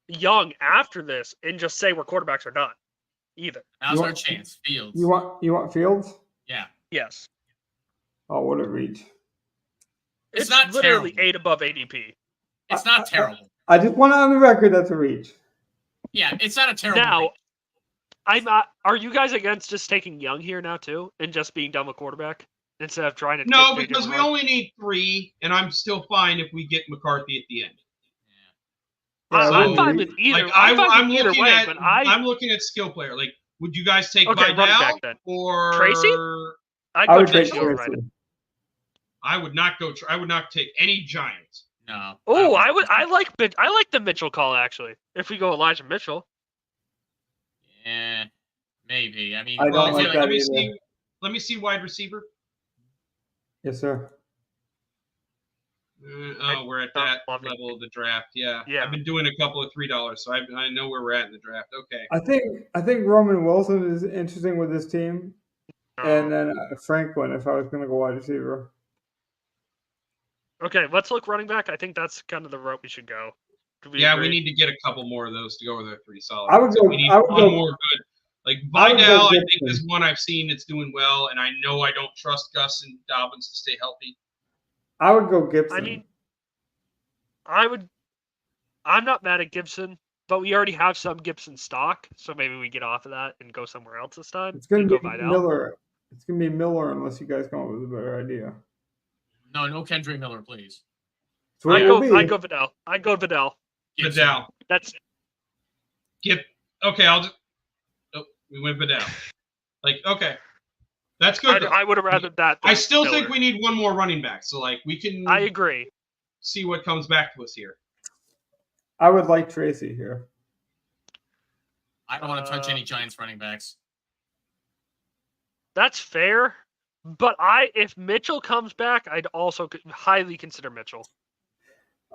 Young after this and just say we're quarterbacks are done. Either. Now's our chance. Fields. You want Fields? Yeah. Yes. Oh, what a reach! It's not literally terrible. 8 above ADP. It's not terrible. I just want it on the record that's a reach. Yeah, it's not a terrible Now, reach. I'm not. Are you guys against just taking Young here now too, and just being done with quarterback instead of trying to? No, because we only need 3, and I'm still fine if we get McCarthy at the end. I'm fine with either. Like, I'm either way, but I'm looking at skill player. Like, would you guys take running back Vidal then. or Tracy? I would take Tracy. Tracy. I would not go. I would not take any Giants. No. Oh, I like the Mitchell call actually. If we go Elijah Mitchell. Yeah, maybe. I mean, I don't like that let me see wide receiver. Yes, sir. We're at that level of the draft. Yeah. I've been doing a couple of $3, so I know where we're at in the draft. Okay. I think Roman Wilson is interesting with this team, and then Franklin if I was going to go wide receiver. Okay, let's look running back. I think that's kind of the route we should go. We need to get a couple more of those to go with our 3 solid. We need one more good. Like Vidal, I think is one I've seen that's doing well, and I know I don't trust Gus and Dobbins to stay healthy. I would go Gibson. I mean, I'm not mad at Gibson, but we already have some Gibson stock, so maybe we get off of that and go somewhere else this time. It's going to be Miller. It's going to be Miller unless you guys come up with a better idea. No Kendra Miller, please. I'd go Vidal. Vidal. That's it. Okay, I'll just. Oh, we went Vidal. Like, okay. That's good. I would have rather that. I still think we need one more running back. So, like, we can. I agree. See what comes back to us here. I would like Tracy here. I don't want to touch any Giants running backs. That's fair. But if Mitchell comes back, I'd also highly consider Mitchell.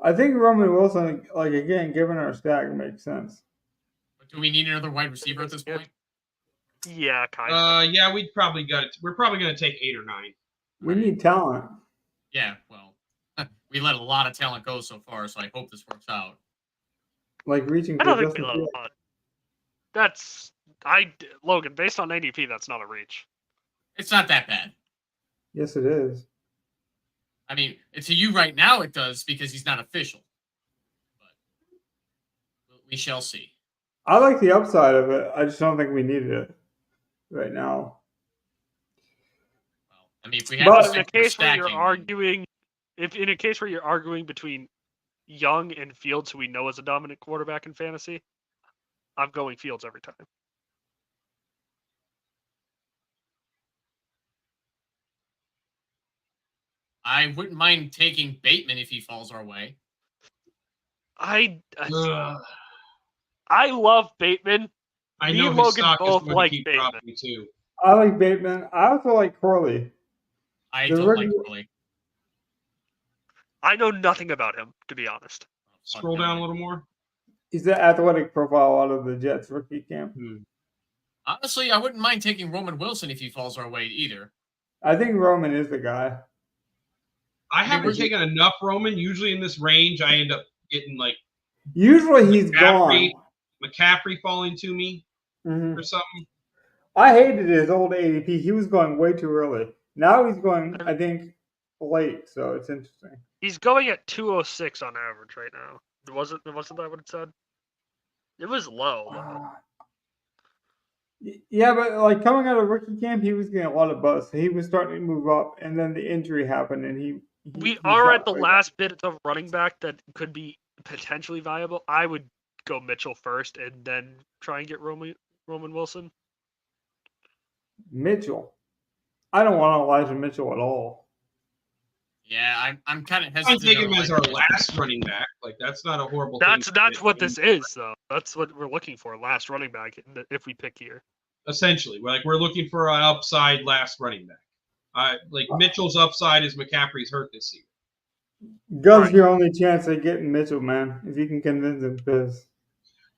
I think Roman Wilson, like again, given our stack, makes sense. But do we need another wide receiver at this point? Yeah, kind of. Yeah, we'd probably got it. We're probably going to take 8 or 9. We need talent. Yeah, well, we let a lot of talent go so far, so I hope this works out. Like reaching. I don't think we let a lot. Logan, based on ADP, that's not a reach. It's not that bad. Yes, it is. I mean, to you right now it does because he's not official. But we shall see. I like the upside of it. I just don't think we needed it right now. Well, I mean, if we have in a case where you're arguing, in a case where you're arguing between Young and Fields, who we know is a dominant quarterback in fantasy, I'm going Fields every time. I wouldn't mind taking Bateman if he falls our way. I love Bateman. I know me and Logan both like Bateman. Too. I like Bateman. I also like Corley. I don't like Corley. I know nothing about him, to be honest. Scroll down a little more. He's the athletic profile out of the Jets rookie camp. Honestly, I wouldn't mind taking Roman Wilson if he falls our way either. I think Roman is the guy. I haven't taken enough Roman. Usually in this range, I end up getting like. Usually he's gone. McCaffrey falling to me or something. I hated his old ADP. He was going way too early. Now he's going, I think, late. So it's interesting. He's going at 206 on average right now. Wasn't that what it said? It was low. Yeah, but like coming out of rookie camp, he was getting a lot of buzz. He was starting to move up, and then the injury happened, and we he are shot at the way last bit of running back that could be potentially viable. I would go Mitchell first, and then try and get Roman Wilson. Mitchell. I don't want Elijah Mitchell at all. Yeah, I'm kind of I hesitant. take him as our last running back. Like that's not a horrible. That's thing what this is, though. That's what we're looking for. Last running back, if we pick here. Essentially, we're looking for an upside last running back. Like Mitchell's upside is McCaffrey's hurt this season. Gov's your only chance at getting Mitchell, man. If you can convince him, because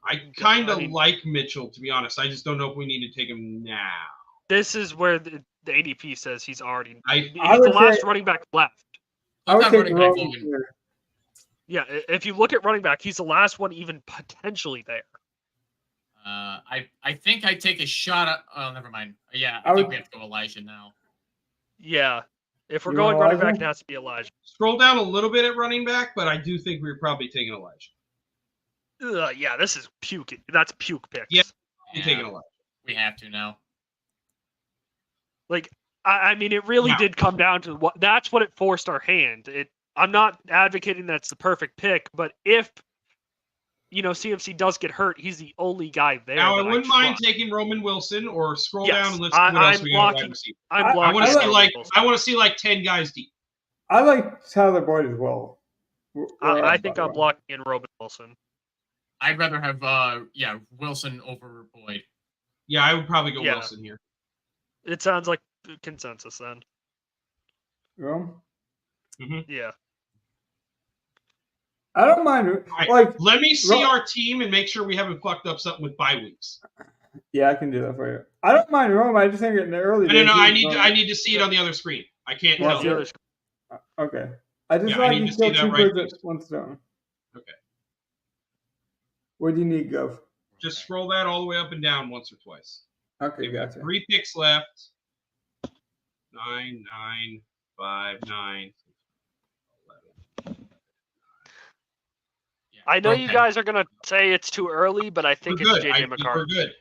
I kind of like Mitchell, to be honest. I just don't know if we need to take him now. This is where the ADP says he's already. He's I the last running back left. I would take Roman here. Yeah, if you look at running back, he's the last one even potentially there. I think I take a shot at. Oh, never mind. Yeah, I think we have to go Elijah now. Yeah, if we're going running back, it has to be Elijah. Scroll down a little bit at running back, but I do think we're probably taking Elijah. Yeah, this is puke. That's puke picks. Yeah, we're taking Elijah. We have to now. Like, I mean, it really did come down to what. That's what it forced our hand. I'm not advocating that's the perfect pick, but if CMC does get hurt, he's the only guy there. Now, I wouldn't mind taking Roman Wilson, or scroll down and let's see what else we got. I want to see like 10 guys deep. I like Tyler Boyd as well. I think I'm blocking in Roman Wilson. I'd rather have Wilson over Boyd. Yeah, I would probably go Wilson here. It sounds like consensus then. Yeah. Mm-hmm. Yeah. I don't mind. Let me see our team and make sure we haven't fucked up something with bye weeks. Yeah, I can do that for you. I don't mind Rome. I just think in the early days. No. I need to see it on the other screen. I can't tell. Okay. I just like you kill two birds at one stone. Okay. What do you need, Gov? Just scroll that all the way up and down once or twice. Okay, gotcha. 3 picks left. 9, 9, 5, 9. 11. I know you guys are gonna say it's too early, but I think it's JJ McCarthy.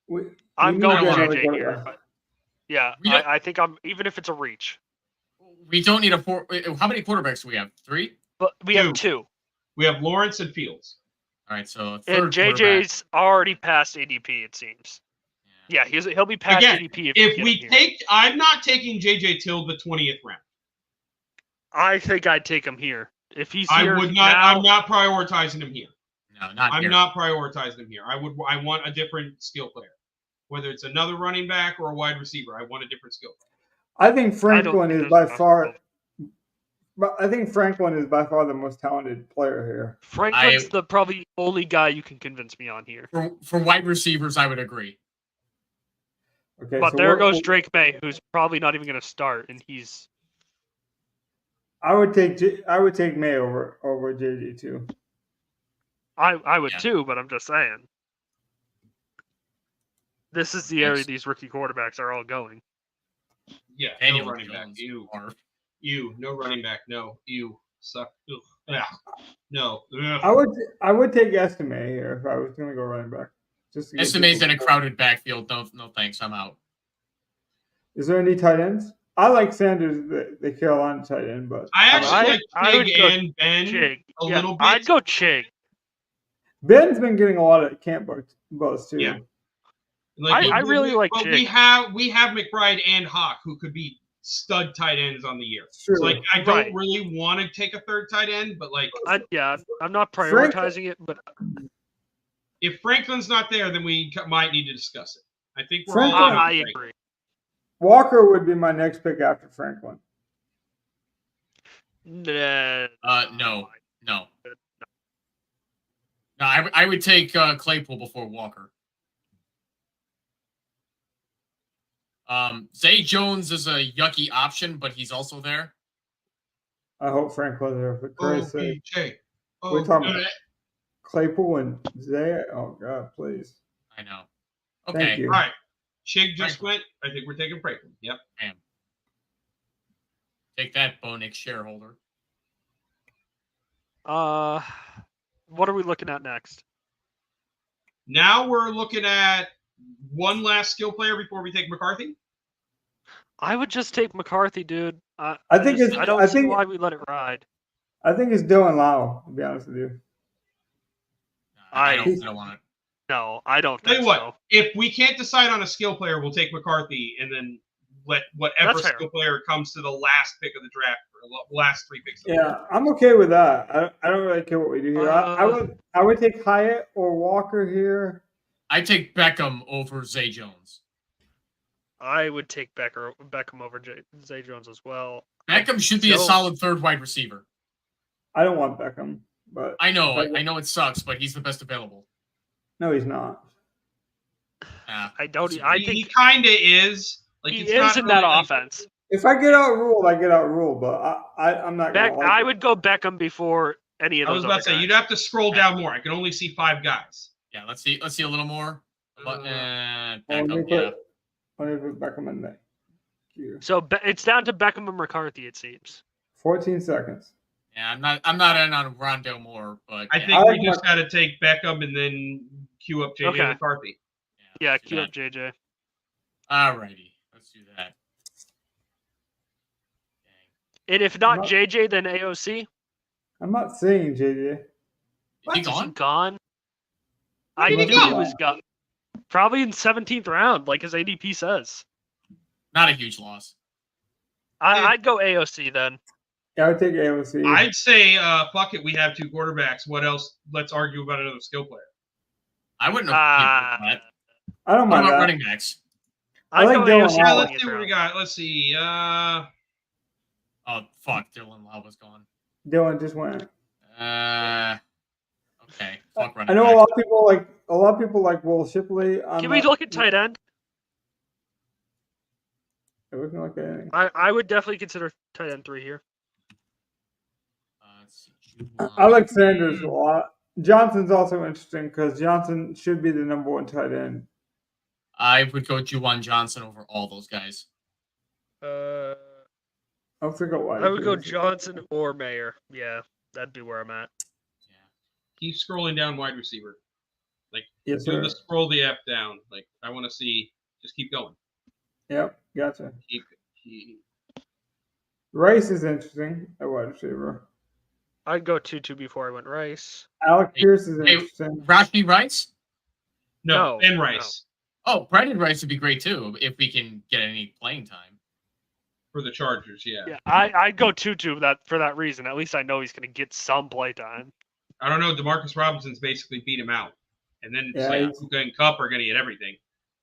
We're good. I'm going JJ here. Yeah, I think I'm. Even if it's a reach. We don't need how many quarterbacks do we have? 3? But we have 2. We have Lawrence and Fields. All right, so and JJ's already past ADP. It seems. Yeah, he'll be past ADP if we take. I'm not taking JJ till the 20th round. I think I'd take him here. If he's here, I would not. I'm not prioritizing him here. No, not I'm here. not prioritizing him here. I want a different skill player, whether it's another running back or a wide receiver. I want a different skill player. I think Franklin is by far. But I think Franklin is by far the most talented player here. Franklin's the probably only guy you can convince me on here. For wide receivers, I would agree. Okay, but so there goes Drake May, who's probably not even going to start, and he's. I would take May over JJ too. I would too, but I'm just saying. This is the area these rookie quarterbacks are all going. Yeah, no running back. You no running back. No, you suck. Ugh. No. Ugh. I would take Estime here if I was going to go running back. Estime's in a crowded backfield. No thanks. I'm out. Is there any tight ends? I like Sanders, the Carolina tight end, but I actually like Chig and Ben a little bit. I'd go Chig. Ben's been getting a lot of camp buzz too. Yeah. I really like Chig. We have McBride and Hawk who could be stud tight ends on the year. Sure. So I don't really want to take a third tight end, but I'm not prioritizing it, but if Franklin's not there, then we might need to discuss it. I think we're I agree. Walker would be my next pick after Franklin. No. No, I would take Claypool before Walker. Zay Jones is a yucky option, but he's also there. I hope Franklin's there for Christ's sake. We're talking about Claypool and Zay. Oh God, please. I know. Okay. Thank you. All right. Chig just went. I think we're taking Franklin. Yep. Bam. Take that, Bo Nix shareholder. What are we looking at next? Now we're looking at one last skill player before we take McCarthy. I would just take McCarthy, dude. I think I don't see why we let it ride. I think it's Dylan Lau, to be honest with you. I don't want it. No, I don't Tell think you what, so. if we can't decide on a skill player, we'll take McCarthy and then let whatever That's fair. skill player comes to the last pick of the draft, or the last 3 picks. Of the Yeah, draft. I'm okay with that. I don't really care what we do here. I would take Hyatt or Walker here. I take Beckham over Zay Jones. I would take Beckham over Zay Jones as well. Beckham should be a solid 3rd wide receiver. I don't want Beckham, but I know it sucks, but he's the best available. No, he's not. I don't. I think he kind of is. Like, he it's is not in really that like, offense. If I get outruled, I get outruled. But I'm not. I would go Beckham before any of those. I was about to say you'd have to scroll down more. I can only see 5 guys. Yeah, let's see a little more. Beckham, let me put Beckham in there. So it's down to Beckham and McCarthy, it seems. 14 seconds. Yeah, I'm not in on Rondale Moore, but I think we just got to take Beckham and then queue up JJ McCarthy. Yeah, queue up JJ. Alrighty, let's do that. And if not JJ, then AOC. I'm not saying JJ. Is he gone? Is he gone? I think he was gone. Probably in 17th round, like his ADP says. Not a huge loss. I'd go AOC then. Yeah, I would take AOC. I'd say, fuck it, we have 2 quarterbacks. What else? Let's argue about another skill player. I wouldn't have that. I don't mind that. Running backs. I'd go AOC. Yeah, let's see what we got. Let's see. Oh, fuck. Dylan Lau was gone. Dylan just went. Okay. Fuck running I know backs. a lot of people like Will Shipley. Can we look at tight end? We can look at anything. I would definitely consider tight end 3 here. Let's see. I like Sanders a lot. Johnson's also interesting because Johnson should be the number 1 tight end. I would go Juwan Johnson over all those guys. I would go Johnson or Mayer. Yeah, that'd be where I'm at. Yeah. Keep scrolling down wide receiver. Like, scroll the F down. Like, I want to see. Just keep going. Yep, gotcha. Keep. Rice is interesting at wide receiver. I'd go 2-2 before I went Rice. Alec Pierce is interesting. Rashi Rice? No, Ben Rice. No. Oh, Brandon Rice would be great too if we can get any playing time. For the Chargers, yeah. Yeah, I'd go 2-2 for that reason. At least I know he's going to get some play time. I don't know. Demarcus Robinson's basically beat him out. And then Puka and Kupp are going to get everything.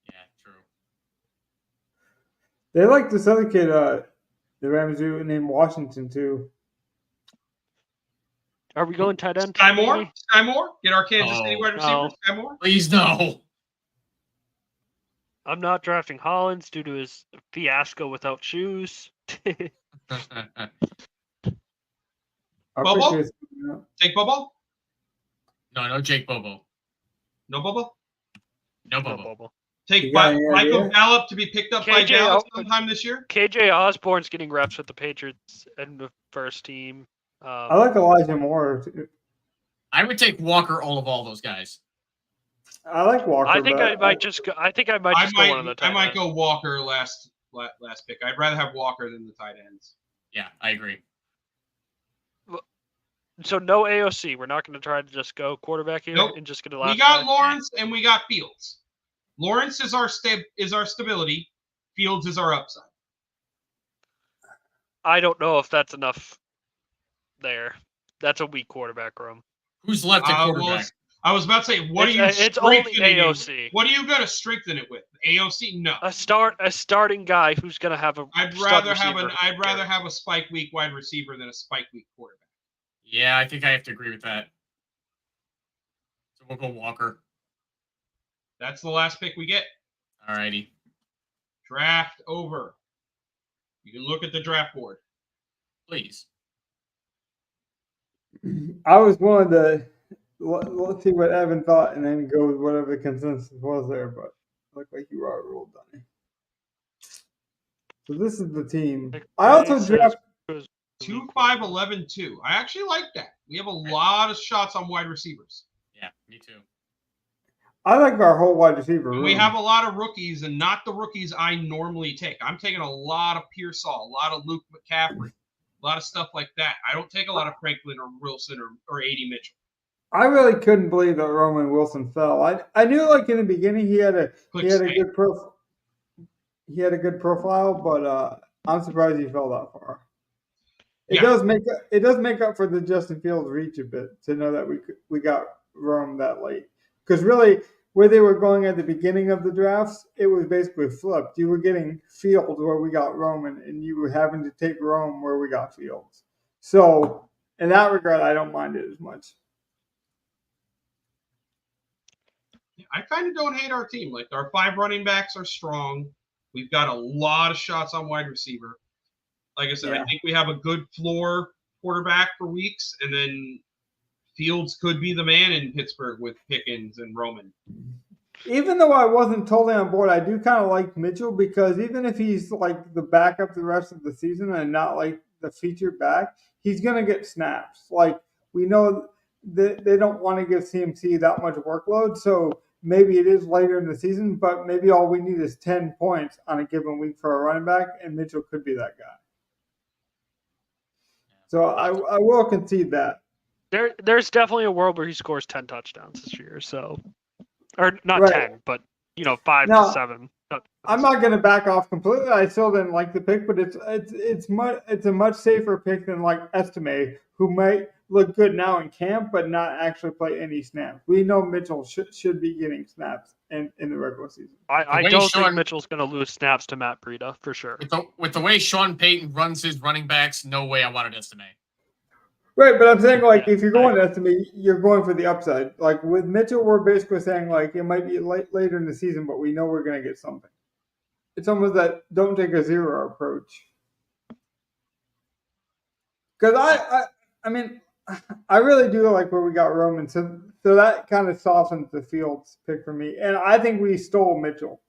Yeah, true. They like this other kid, the Rams do, named Washington too. Are we going tight end? Sky Moore? Get our Kansas City wide receiver, Sky Moore? Please no. I'm not drafting Hollins due to his fiasco without shoes. Bobo? Take Bobo? No Jake Bobo. No Bobo? No Bobo. Take Michael Gallup to be picked up by Dallas sometime this year? KJ Osborne's getting reps with the Patriots and the first team. I like Elijah Moore. I would take Walker all those guys. I like Walker. I think I might just go. I think I might just go one of the tight ends. I might go Walker last pick. I'd rather have Walker than the tight ends. Yeah, I agree. So no AOC. We're not going to try to just go quarterback here and just get a last. We got Lawrence and we got Fields. Lawrence is our stability. Fields is our upside. I don't know if that's enough. There, that's a weak quarterback room. Who's left at quarterback? I was about to say, it's only AOC. What are you going to strengthen it with? AOC? No. A starting guy who's going to have a. I'd rather have a spike week wide receiver than a spike week quarterback. Yeah, I think I have to agree with that. So we'll go Walker. That's the last pick we get. Alrighty. Draft over. You can look at the draft board. Please. I was willing to let's see what Evan thought and then go with whatever the consensus was there, but it looked like you were ruled on it. So this is the team. I also draft 2-5-11-2. I actually like that. We have a lot of shots on wide receivers. Yeah, me too. I like our whole wide receiver room. We have a lot of rookies, and not the rookies I normally take. I'm taking a lot of Pearsall, a lot of Luke McCaffrey, a lot of stuff like that. I don't take a lot of Franklin or Wilson or A.D. Mitchell. I really couldn't believe that Roman Wilson fell. I knew like in the beginning he had a good profile. He had a good profile, but I'm surprised he fell that far. It does make up for the Justin Fields reach a bit to know that we got Rome that late, because really where they were going at the beginning of the drafts, it was basically flipped. You were getting Fields where we got Roman, and you were having to take Rome where we got Fields. So in that regard, I don't mind it as much. I kind of don't hate our team. Like, our 5 running backs are strong. We've got a lot of shots on wide receiver. Like I said, I think we have a good floor quarterback for weeks, and then Fields could be the man in Pittsburgh with Pickens and Roman. Even though I wasn't totally on board, I do kind of like Mitchell, because even if he's like the backup the rest of the season and not like the featured back, he's going to get snaps. Like, we know that they don't want to give CMC that much workload, so maybe it is later in the season, but maybe all we need is 10 points on a given week for a running back, and Mitchell could be that guy. So I will concede that. There's definitely a world where he scores 10 touchdowns this year. So, or not 10, but 5 to 7. I'm not going to back off completely. I still didn't like the pick, but it's a much safer pick than like Estime, who might look good now in camp, but not actually play any snaps. We know Mitchell should be getting snaps in the regular season. I don't think Mitchell's going to lose snaps to Matt Breida for sure. With the way Sean Payton runs his running backs, no way I wanted Estime. Right, but I'm saying, like, if you're going to Estime, you're going for the upside. Like, with Mitchell, we're basically saying, like, it might be later in the season, but we know we're going to get something. It's almost that don't take a zero approach. Because I mean, I really do like where we got Roman, so that kind of softens the Fields pick for me. And I think we stole Mitchell.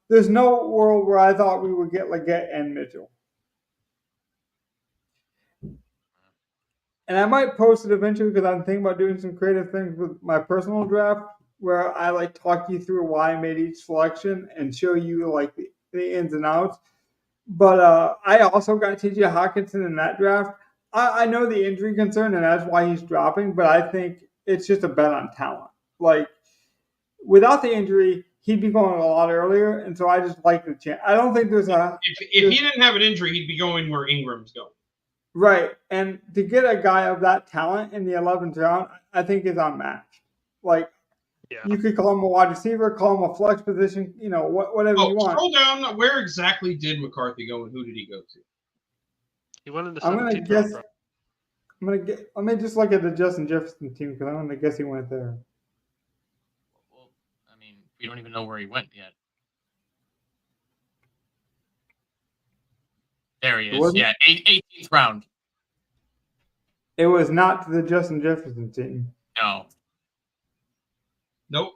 There's no world where I thought we would get Leggett and Mitchell. And I might post it eventually, because I'm thinking about doing some creative things with my personal draft, where I like talk you through why I made each selection and show you like the ins and outs. But I also got T.J. Hawkinson in that draft. I know the injury concern, and that's why he's dropping, but I think it's just a bet on talent. Like, without the injury, he'd be going a lot earlier, and so I just like the chance. I don't think there's a... If he didn't have an injury, he'd be going where Ingram's going. Right, and to get a guy of that talent in the 11th round, I think is unmatched. Like, you could call him a wide receiver, call him a flex position, whatever you want. Scroll down. Where exactly did McCarthy go, and who did he go to? He went into 17th round. Let me just look at the Justin Jefferson team, because I'm going to guess he went there. Well, I mean, we don't even know where he went yet. There he is. Yeah, 18th round. It was not to the Justin Jefferson team. No. Nope.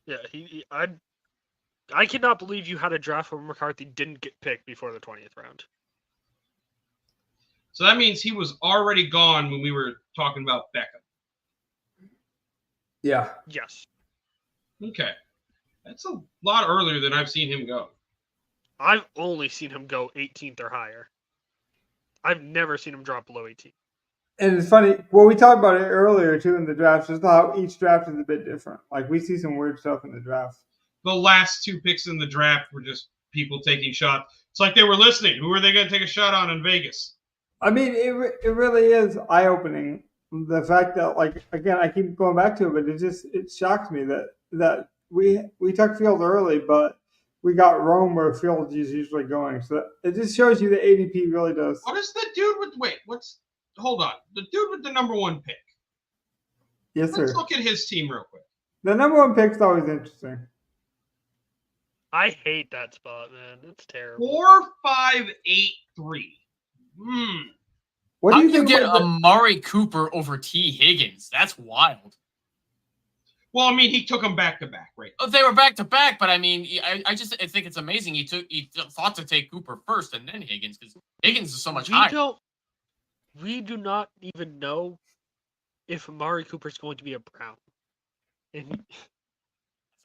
Yeah, I cannot believe you had a draft where McCarthy didn't get picked before the 20th round. So that means he was already gone when we were talking about Beckham. Yeah. Yes. Okay. That's a lot earlier than I've seen him go. I've only seen him go 18th or higher. I've never seen him drop below 18. And it's funny. Well, we talked about it earlier, too, in the draft. Just how each draft is a bit different. Like, we see some weird stuff in the draft. The last 2 picks in the draft were just people taking shots. It's like they were listening. Who are they going to take a shot on in Vegas? I mean, it really is eye-opening. The fact that, like, again, I keep going back to it, but it shocks me that we took Field early, but we got Rome where Field is usually going. So it just shows you the ADP really does. What is the dude with hold on. The dude with the number 1 pick. Yes, sir. Let's look at his team real quick. The number 1 pick's always interesting. I hate that spot, man. It's terrible. 4, 5, 8, 3. What do you think get Amari Cooper over T. Higgins? That's wild. Well, I mean, he took them back to back, right? Oh, they were back to back, but I mean, I think it's amazing. He thought to take Cooper first and then Higgins, because Higgins is so much higher. We do not even know if Amari Cooper is going to be a Brown. And That's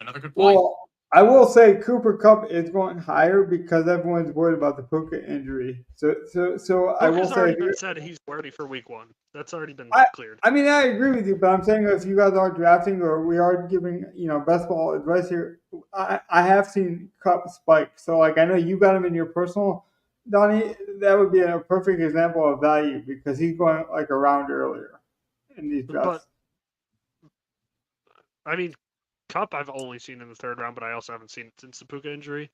another good point. Well, I will say Cooper Cup is going higher because everyone's worried about the Puka injury. So I will Puka's say already been said he's ready for week 1. That's already been cleared. I mean, I agree with you, but I'm saying if you guys are drafting or we are giving, best ball advice here, I have seen Cup spike. So, like, I know you got him in your personal, Donnie. That would be a perfect example of value because he's going like a round earlier in these drafts. But, I mean, Cup I've only seen in the 3rd round, but I also haven't seen it since the Puka injury.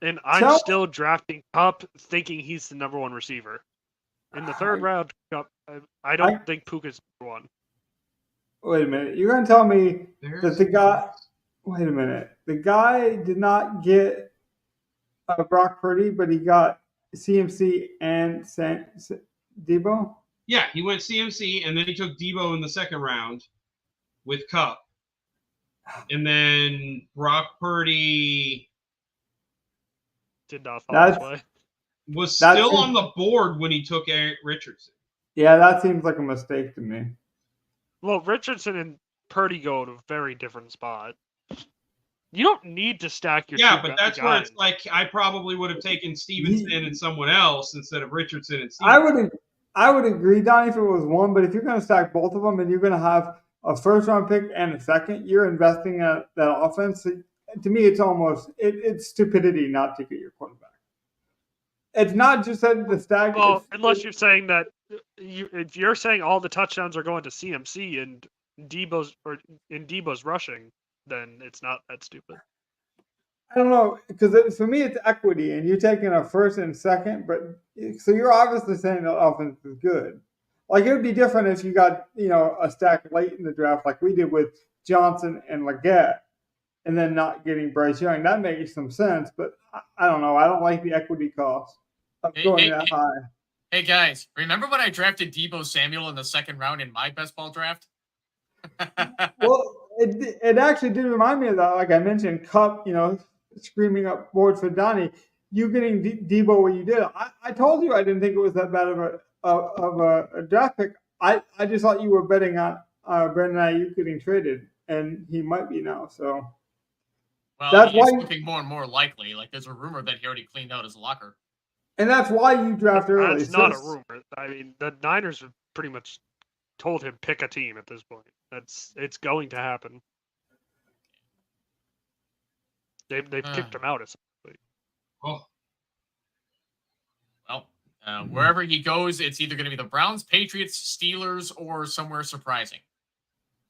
And I'm still drafting Cup thinking he's the number 1 receiver. In the 3rd round, Cup, I don't think Puka's number 1. Wait a minute. You're going to tell me that the guy... Wait a minute. The guy did not get Brock Purdy, but he got CMC and Debo? Yeah, he went CMC, and then he took Debo in the 2nd round with Cup. And then Brock Purdy did not fall his way. Was still on the board when he took Eric Richardson. Yeah, that seems like a mistake to me. Well, Richardson and Purdy go to a very different spot. You don't need to stack your but that's where it's like I probably would have taken Stevenson and someone else instead of Richardson and Stevenson. I would agree, Donnie, if it was 1, but if you're going to stack both of them and you're going to have a 1st-round pick and a 2nd, you're investing in that offense. To me, it's almost it's stupidity not to get your quarterback. It's not just that the stack. Well, unless you're saying that if you're saying all the touchdowns are going to CMC and Debo's rushing, then it's not that stupid. I don't know, because for me it's equity, and you're taking a 1st and 2nd, but so you're obviously saying the offense is good. Like it would be different if you got a stack late in the draft, like we did with Johnson and Leggett, and then not getting Bryce Young. That makes some sense, but I don't know. I don't like the equity cost of going that high. Hey guys, remember when I drafted Debo Samuel in the 2nd round in my best ball draft? Well, it actually did remind me of that. Like I mentioned, Cup, screaming up board for Donnie. You getting Debo where you did. I told you I didn't think it was that bad of a draft pick. I just thought you were betting on Brandon Ayuk getting traded, and he might be now. So. Well, that's why looking more and more likely. Like there's a rumor that he already cleaned out his locker. And that's why you draft early. That's not a rumor. I mean, the Niners have pretty much told him pick a team at this point. It's going to happen. They've kicked him out essentially. Oh. Well, wherever he goes, it's either going to be the Browns, Patriots, Steelers, or somewhere surprising.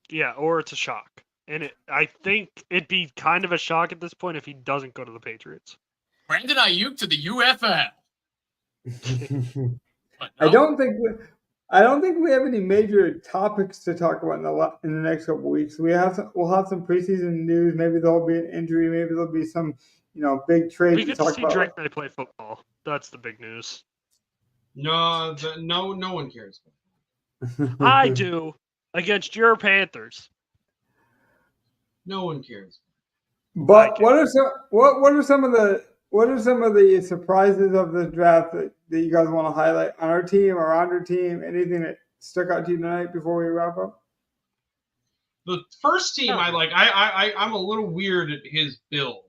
Yeah, or it's a shock. And I think it'd be kind of a shock at this point if he doesn't go to the Patriots. Brandon Ayuk to the UFL. No. I don't think we have any major topics to talk about in the next couple of weeks. We'll have some preseason news. Maybe there'll be an injury. Maybe there'll be some big trade to talk about. We get to see Drake May play football. That's the big news. No one cares. I do against your Panthers. No one cares. But what are some of the surprises of the draft that you guys want to highlight on our team, around our team? Anything that stuck out to you tonight before we wrap up? The first team I like. I'm a little weird at his build.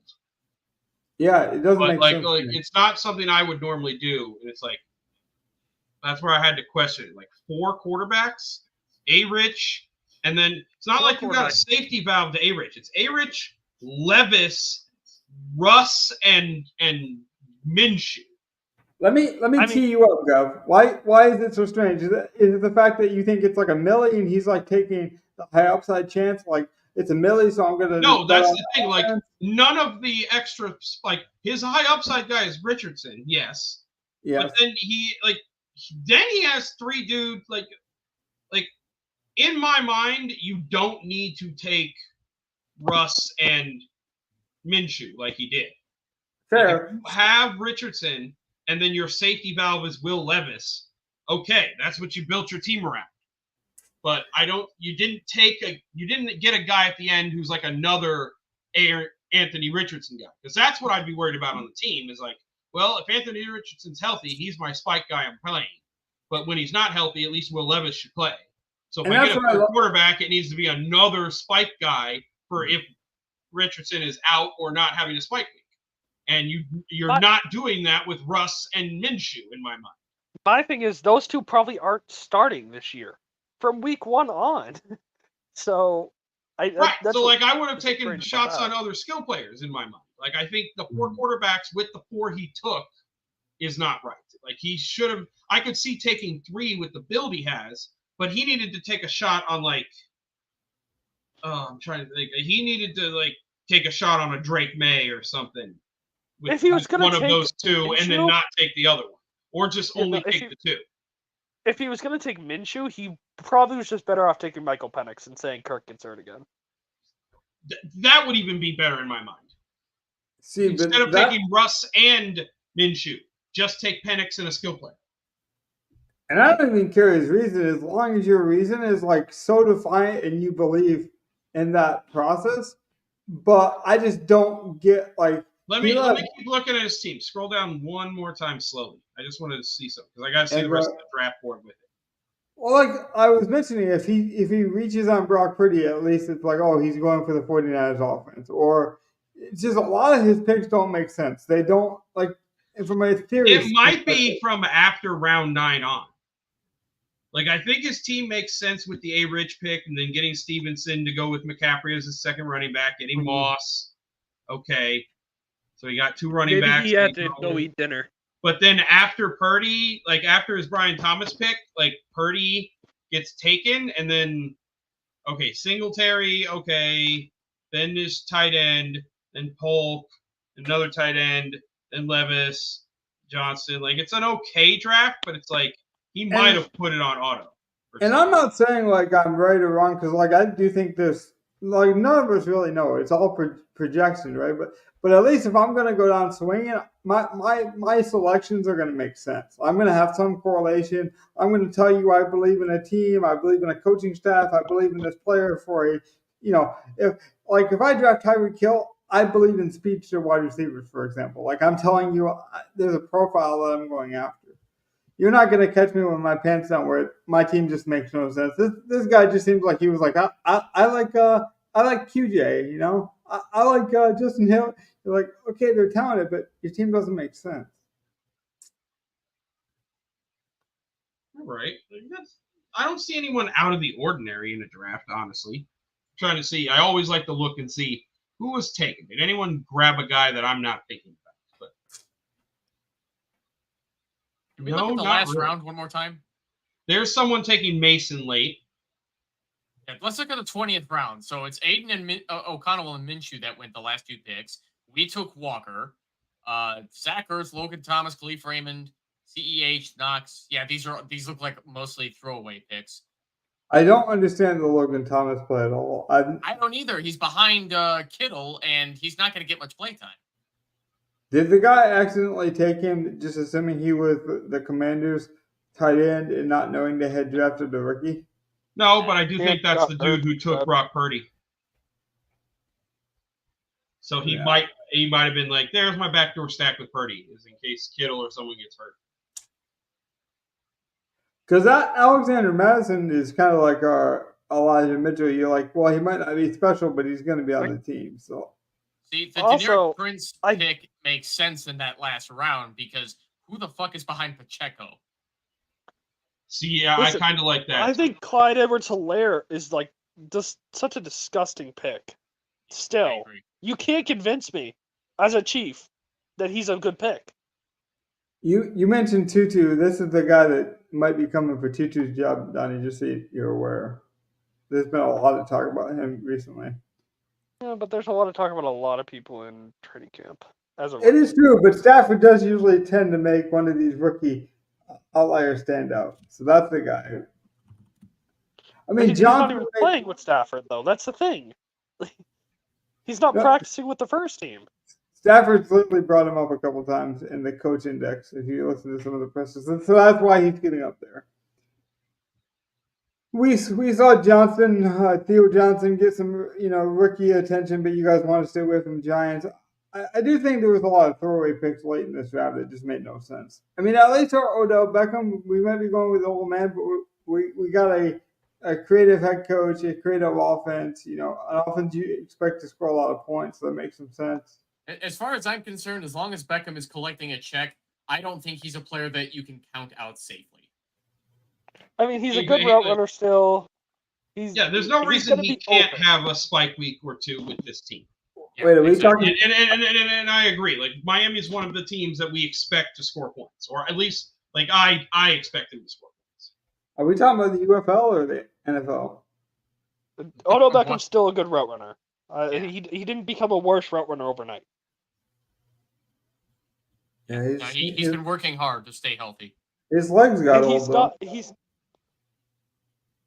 Yeah, it doesn't make sense. Like it's not something I would normally do, and it's like that's where I had to question it. Like 4 quarterbacks, A-Rich, and then it's not like you got a safety valve to A-Rich. It's A-Rich, Levis, Russ, and Minshew. Let me tee you up, Gov. Why is it so strange? Is it the fact that you think it's like a millie and he's like taking the high upside chance? Like it's a millie, so I'm gonna. No, that's the thing. Like none of the extra, like his high upside guy is Richardson. Yes. Yeah. But then he has 3 dudes like in my mind, you don't need to take Russ and Minshew like he did. Fair. Like if you have Richardson and then your safety valve is Will Levis. Okay, that's what you built your team around. But you didn't get a guy at the end who's like another Anthony Richardson guy. Because that's what I'd be worried about on the team is like, well, if Anthony Richardson's healthy, he's my spike guy I'm playing. But when he's not healthy, at least Will Levis should play. So if I get a quarterback, it needs to be another spike guy for if Richardson is out or not having a spike week. And you're not doing that with Russ and Minshew, in my mind. My thing is, those two probably aren't starting this year from week 1 on. So, I would have taken shots on other skill players in my mind. Like, I think the 4 quarterbacks with the 4 he took is not right. Like, he should have. I could see taking 3 with the build he has, but he needed to take a shot on I'm trying to think. He needed to take a shot on a Drake May or something. If he was going to take one of those 2 and then not take the other one, or just only take the 2. If he was going to take Minshew, he probably was just better off taking Michael Penix and saying Kirk gets hurt again. That would even be better in my mind. Instead of taking Russ and Minshew, just take Penix and a skill player. And I don't even care his reason, as long as your reason is so defiant and you believe in that process. But I just don't get Let me keep looking at his team. Scroll down one more time slowly. I just wanted to see something because I got to see the rest of the draft board with it. Well, I was mentioning, if he reaches on Brock Purdy, at least it's he's going for the 49ers offense. Or it's just a lot of his picks don't make sense. They don't from my theory. It might be from after round 9 on. I think his team makes sense with the A-Rich pick and then getting Stevenson to go with McCaffrey as his second running back, getting Moss. Okay. So he got 2 running backs. Maybe he had to go eat dinner. But then after Purdy, after his Brian Thomas pick, Purdy gets taken and then, Singletary, then this tight end, then Polk, another tight end, then Levis, Johnson. It's an okay draft, but it's he might have put it on auto. And I'm not saying I'm right or wrong because I do think this none of us really know. It's all projection, right? But at least if I'm going to go down swinging, my selections are going to make sense. I'm going to have some correlation. I'm going to tell you I believe in a team. I believe in a coaching staff. I believe in this player for a, if I draft Tyreek Hill, I believe in speedster wide receivers, for example. I'm telling you, there's a profile that I'm going after. You're not going to catch me with my pants down where my team just makes no sense. This guy just seems like he was I like QJ, I like Justin Hill. You're okay, they're talented, but your team doesn't make sense. Right. I don't see anyone out of the ordinary in a draft, honestly. I'm trying to see. I always like to look and see who was taken. Did anyone grab a guy that I'm not thinking about? Can we look at the last round one more time? There's someone taking Mason late. Yeah, let's look at the 20th round. So it's Aiden and O'Connell and Minshew that went the last 2 picks. We took Walker, Zach Ertz, Logan Thomas, Khalif Raymond, CEH, Knox. Yeah, these look like mostly throwaway picks. I don't understand the Logan Thomas play at all. I don't either. He's behind Kittle, and he's not going to get much play time. Did the guy accidentally take him, just assuming he was the Commanders' tight end and not knowing they had drafted the rookie? No, but I do think that's the dude who took Brock Purdy. So he might have been there's my backdoor stack with Purdy, is in case Kittle or someone gets hurt. Because that Alexander Madison is kind of like our Elijah Mitchell. You're well, he might not be special, but he's going to be on the team. So. See, the generic Prince pick makes sense in that last round because who the fuck is behind Pacheco? See, yeah, listen, I kind of like that. I think Clyde Edwards-Helaire is just such a disgusting pick. Still, you can't convince me as a Chief that he's a good pick. You mentioned Tutu. This is the guy that might be coming for Tutu's job, Donnie, just so you're aware. There's been a lot of talk about him recently. Yeah, but there's a lot of talk about a lot of people in training camp. It is true, but Stafford does usually tend to make one of these rookie outliers stand out. So that's the guy. I mean, he's not even playing with Stafford, though. That's the thing. He's not practicing with the first team. Stafford's literally brought him up a couple times in the coach index, if you listen to some of the presses. And so that's why he's getting up there. We saw Theo Johnson get some, rookie attention, but you guys want to stay away from Giants. I do think there was a lot of throwaway picks late in this draft that just made no sense. I mean, at least our Odell Beckham, we might be going with the old man, but we got a a creative head coach, a creative offense. An offense you expect to score a lot of points, so that makes some sense. As far as I'm concerned, as long as Beckham is collecting a check, I don't think he's a player that you can count out safely. I mean, he's a good route runner still. There's no reason he can't have a spike week or two with this team. Yeah, Wait, are we talking? And I agree. Like, Miami is one of the teams that we expect to score points, or at least like I expect him to score points. Are we talking about the UFL or the NFL? Odell Beckham's still a good route runner. He didn't become a worse route runner overnight. Yeah, he's been working hard to stay healthy. His legs got old.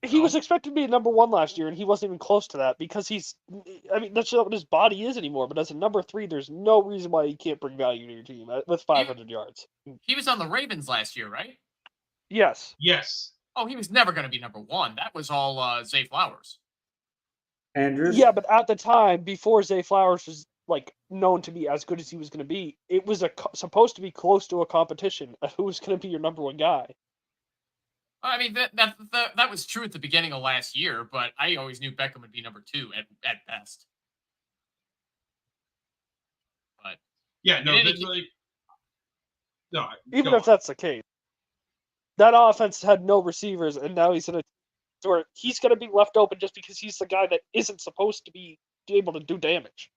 He was expected to be number 1 last year, and he wasn't even close to that because that's not what his body is anymore. But as a number 3, there's no reason why he can't bring value to your team with 500 yards. He was on the Ravens last year, right? Yes. Yes. Oh, he was never going to be number 1. That was all Zay Flowers. Andrews? Yeah, but at the time, before Zay Flowers was known to be as good as he was going to be, it was supposed to be close to a competition of who was going to be your number 1 guy. I mean, that was true at the beginning of last year, but I always knew Beckham would be number 2 at best. But yeah, no, even if that's the case, that offense had no receivers, and now he's going to be left open just because he's the guy that isn't supposed to be able to do damage.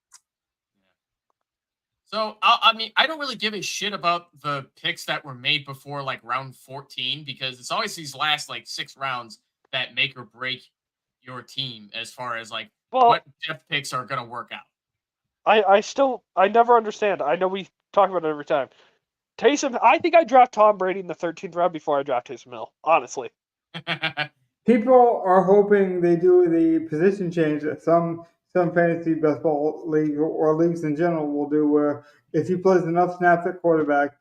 So, I don't really give a shit about the picks that were made before, round 14, because it's always these last, 6 rounds that make or break your team as far as, what depth picks are going to work out. I never understand. I know we talk about it every time. Taysom, I think I draft Tom Brady in the 13th round before I draft Taysom Hill, honestly. People are hoping they do the position change that some fantasy baseball leagues or leagues in general will do, where if he plays enough snaps at quarterback,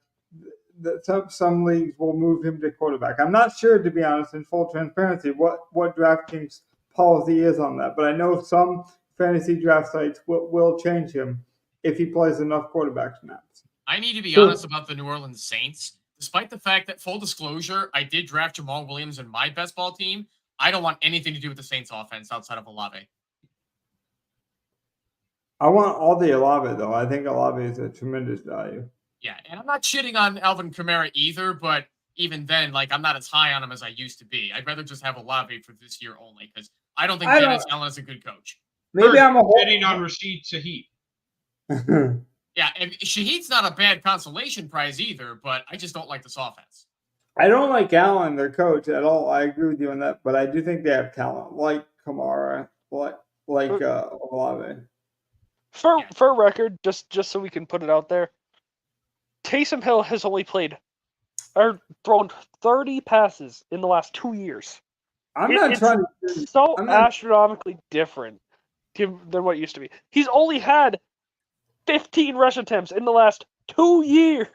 some leagues will move him to quarterback. I'm not sure, to be honest, in full transparency, what DraftKings policy is on that, but I know some fantasy draft sites will change him if he plays enough quarterback snaps. I need to be honest about the New Orleans Saints. Despite the fact that, full disclosure, I did draft Jamal Williams in my best ball team, I don't want anything to do with the Saints offense outside of Olave. I want all the Olave, though. I think Olave is a tremendous value. Yeah, and I'm not shitting on Alvin Kamara either, but even then, I'm not as high on him as I used to be. I'd rather just have Olave for this year only, because I don't think Dennis Allen is a good coach. Maybe I'm hitting on Rashid Shaheed. Yeah, and Shaheed's not a bad consolation prize either, but I just don't like this offense. I don't like Allen, their coach, at all. I agree with you on that, but I do think they have talent, like Kamara, like Olave. For record, just so we can put it out there, Taysom Hill has only thrown 30 passes in the last 2 years. It's so astronomically different than what it used to be. He's only had 15 rush attempts in the last 2 years.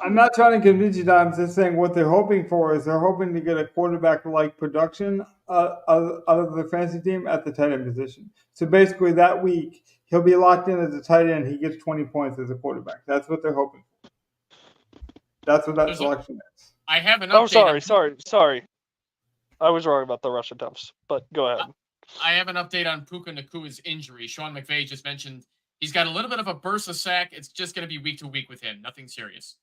I'm not trying to convince you that. I'm just saying what they're hoping for is they're hoping to get a quarterback-like production out of the fantasy team at the tight end position. So basically that week, he'll be locked in as a tight end. He gets 20 points as a quarterback. That's what they're hoping for. That's what that selection is. I have an update. Sorry. I was wrong about the rush attempts, but go ahead. I have an update on Puka Nakua's injury. Sean McVay just mentioned he's got a little bit of a burst of sack. It's just going to be week to week with him. Nothing serious.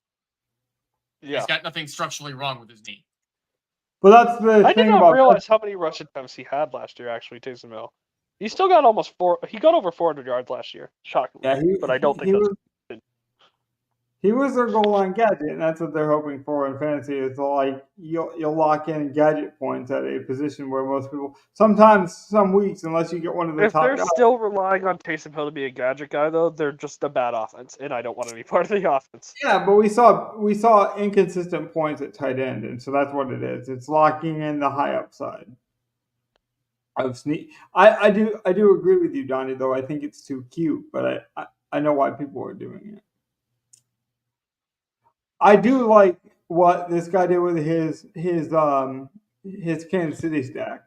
Yeah. He's got nothing structurally wrong with his knee. But that's the I did not realize how many rush attempts he had last year, actually, Taysom Hill. He still got he got over 400 yards last year. Shockingly. Yeah, but I don't think he was their goal line gadget, and that's what they're hoping for in fantasy. It's you'll lock in gadget points at a position where most people sometimes some weeks, unless you get one of the top guys. If they're still relying on Taysom Hill to be a gadget guy, though, they're just a bad offense, and I don't want to be part of the offense. Yeah, but we saw inconsistent points at tight end, and so that's what it is. It's locking in the high upside of sneak. I do agree with you, Donnie. Though I think it's too cute, but I know why people are doing it. I do like what this guy did with his Kansas City stack.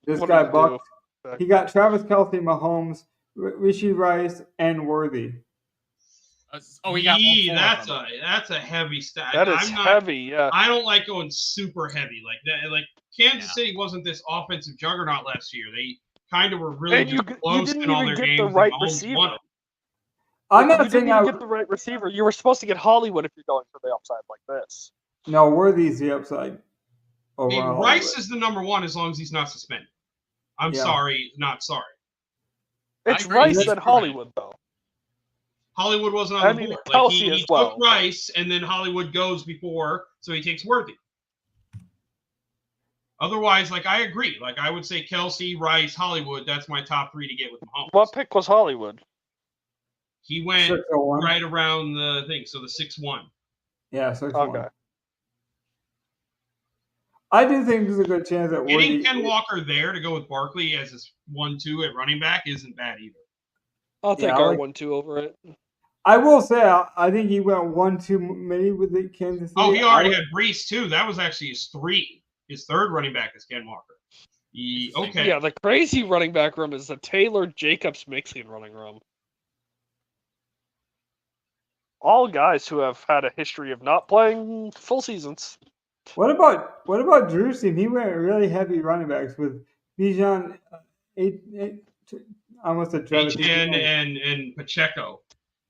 This guy Buck, he got Travis Kelce, Mahomes, Rishi Rice, and Worthy. We got that's a heavy stat. That is heavy. Yeah. I don't like going super heavy like that. Like Kansas City wasn't this offensive juggernaut last year. They kind of were really And you close didn't in all even their get games. the right and Mahomes receiver. won them. I'm not You saying didn't even get the right receiver. You were supposed to get Hollywood if you're going for the upside like this. No, Worthy's the upside. Hey, Rice is the number one as long as he's not suspended. I'm sorry, not sorry. It's Rice than Hollywood, though. Hollywood wasn't on the board. Like Kelsey he took Rice, and then Hollywood goes before, so he takes Worthy. Otherwise, like I agree. Like I would say Kelsey, Rice, Hollywood. That's my top three to get with Mahomes. What pick was Hollywood? He went 601. right around the thing, so the 6-1. Yeah, 6-1. Okay. I do think there's a good chance that Getting Ken Walker there to go with Barkley as his 1-2 at running back isn't bad either. I'll take our 1-2 over it. I will say, I think he went 1 too many with the Kansas City. Oh, he already had Brees too. That was actually his 3. His third running back is Ken Walker. Okay. Yeah, the crazy running back room is the Taylor Jacobs mixing running room. All guys who have had a history of not playing full seasons. What about Drew's team? He went really heavy running backs with Bijan, almost a Travis and Pacheco.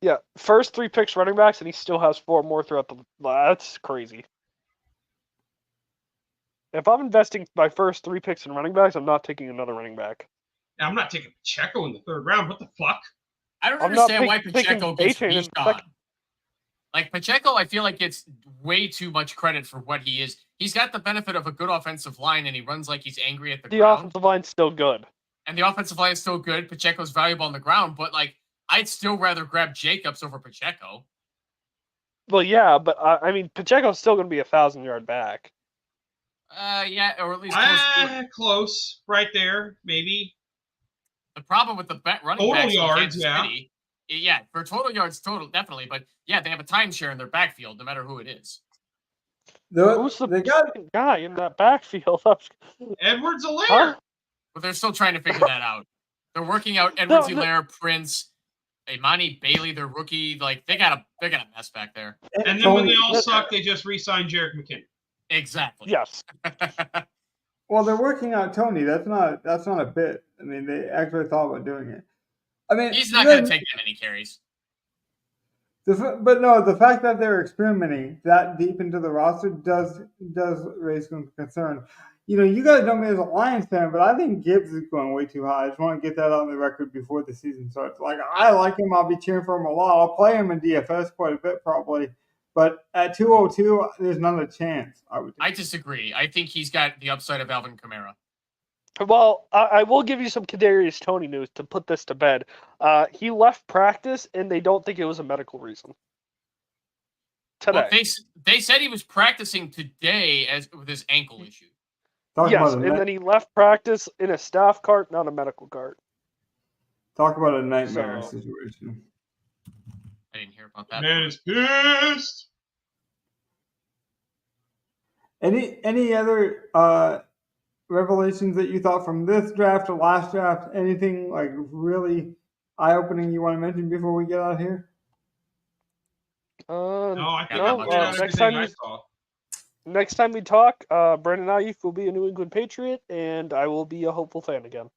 Yeah, first 3 picks running backs, and he still has 4 more throughout the. That's crazy. If I'm investing my first 3 picks in running backs, I'm not taking another running back. I'm not taking Pacheco in the 3rd round. What the fuck? I don't understand why Pacheco gets reached on. Like Pacheco, I feel like gets way too much credit for what he is. He's got the benefit of a good offensive line, and he runs like he's angry at the ground. The offensive line's still good. And the offensive line is still good. Pacheco's valuable on the ground, but like I'd still rather grab Jacobs over Pacheco. Well, yeah, but I mean, Pacheco's still going to be 1,000-yard back. Yeah, or at least close, right there, maybe. The problem with the running backs total yards, in Kansas City, yeah, for total yards, definitely, but yeah, they have a timeshare in their backfield, no matter who it is. Who's the second guy in that backfield? Edwards-Helaire. Huh? But they're still trying to figure that out. They're working out Edwards-Helaire, Prince, Imani Bailey, their rookie. Like they got a mess back there. And then when they all suck, they just re-signed Jerick McKinnon. Exactly. Yes. Well, they're working out Tony. That's not a bit. I mean, they actually thought about doing it. I mean, he's not going to take that many carries. But no, the fact that they're experimenting that deep into the roster does raise some concern. You know, you guys know me as a Lions fan, but I think Gibbs is going way too high. I just want to get that on the record before the season starts. Like, I like him. I'll be cheering for him a lot. I'll play him in DFS quite a bit probably. But at 202, there's not a chance. I disagree. I think he's got the upside of Alvin Kamara. Well, I will give you some Kadarius Toney news to put this to bed. He left practice, and they don't think it was a medical reason. Today. Well, they said he was practicing today with his ankle issue. Yes, and then he left practice in a staff cart, not a medical cart. Talk about a nightmare situation. I didn't hear about that. Man is pissed. Any other revelations that you thought from this draft or last draft? Anything like really eye-opening you want to mention before we get out of here? Next time we talk, Brandon Ayuk will be a New England Patriot, and I will be a hopeful fan again.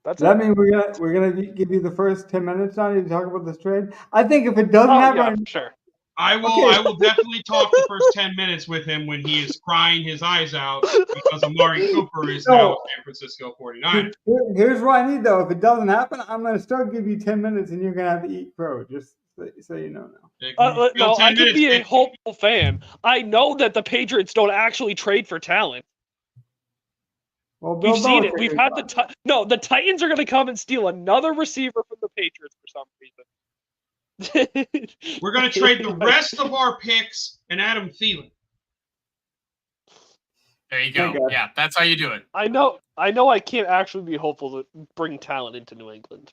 Does that mean we're gonna give you the first 10 minutes on you to talk about this trade? I think if it doesn't happen, sure. I will definitely talk the first 10 minutes with him when he is crying his eyes out because Amari Cooper is now a San Francisco 49er. Here's what I need though. If it doesn't happen, I'm gonna still give you 10 minutes and you're gonna have to eat crow. Just so you know now. No, I could be a hopeful fan. I know that the Patriots don't actually trade for talent. Well, we've seen it. We've had the Titans are going to come and steal another receiver from the Patriots for some reason. We're going to trade the rest of our picks and Adam Thielen. There you go. Yeah, that's how you do it. I know I can't actually be hopeful to bring talent into New England.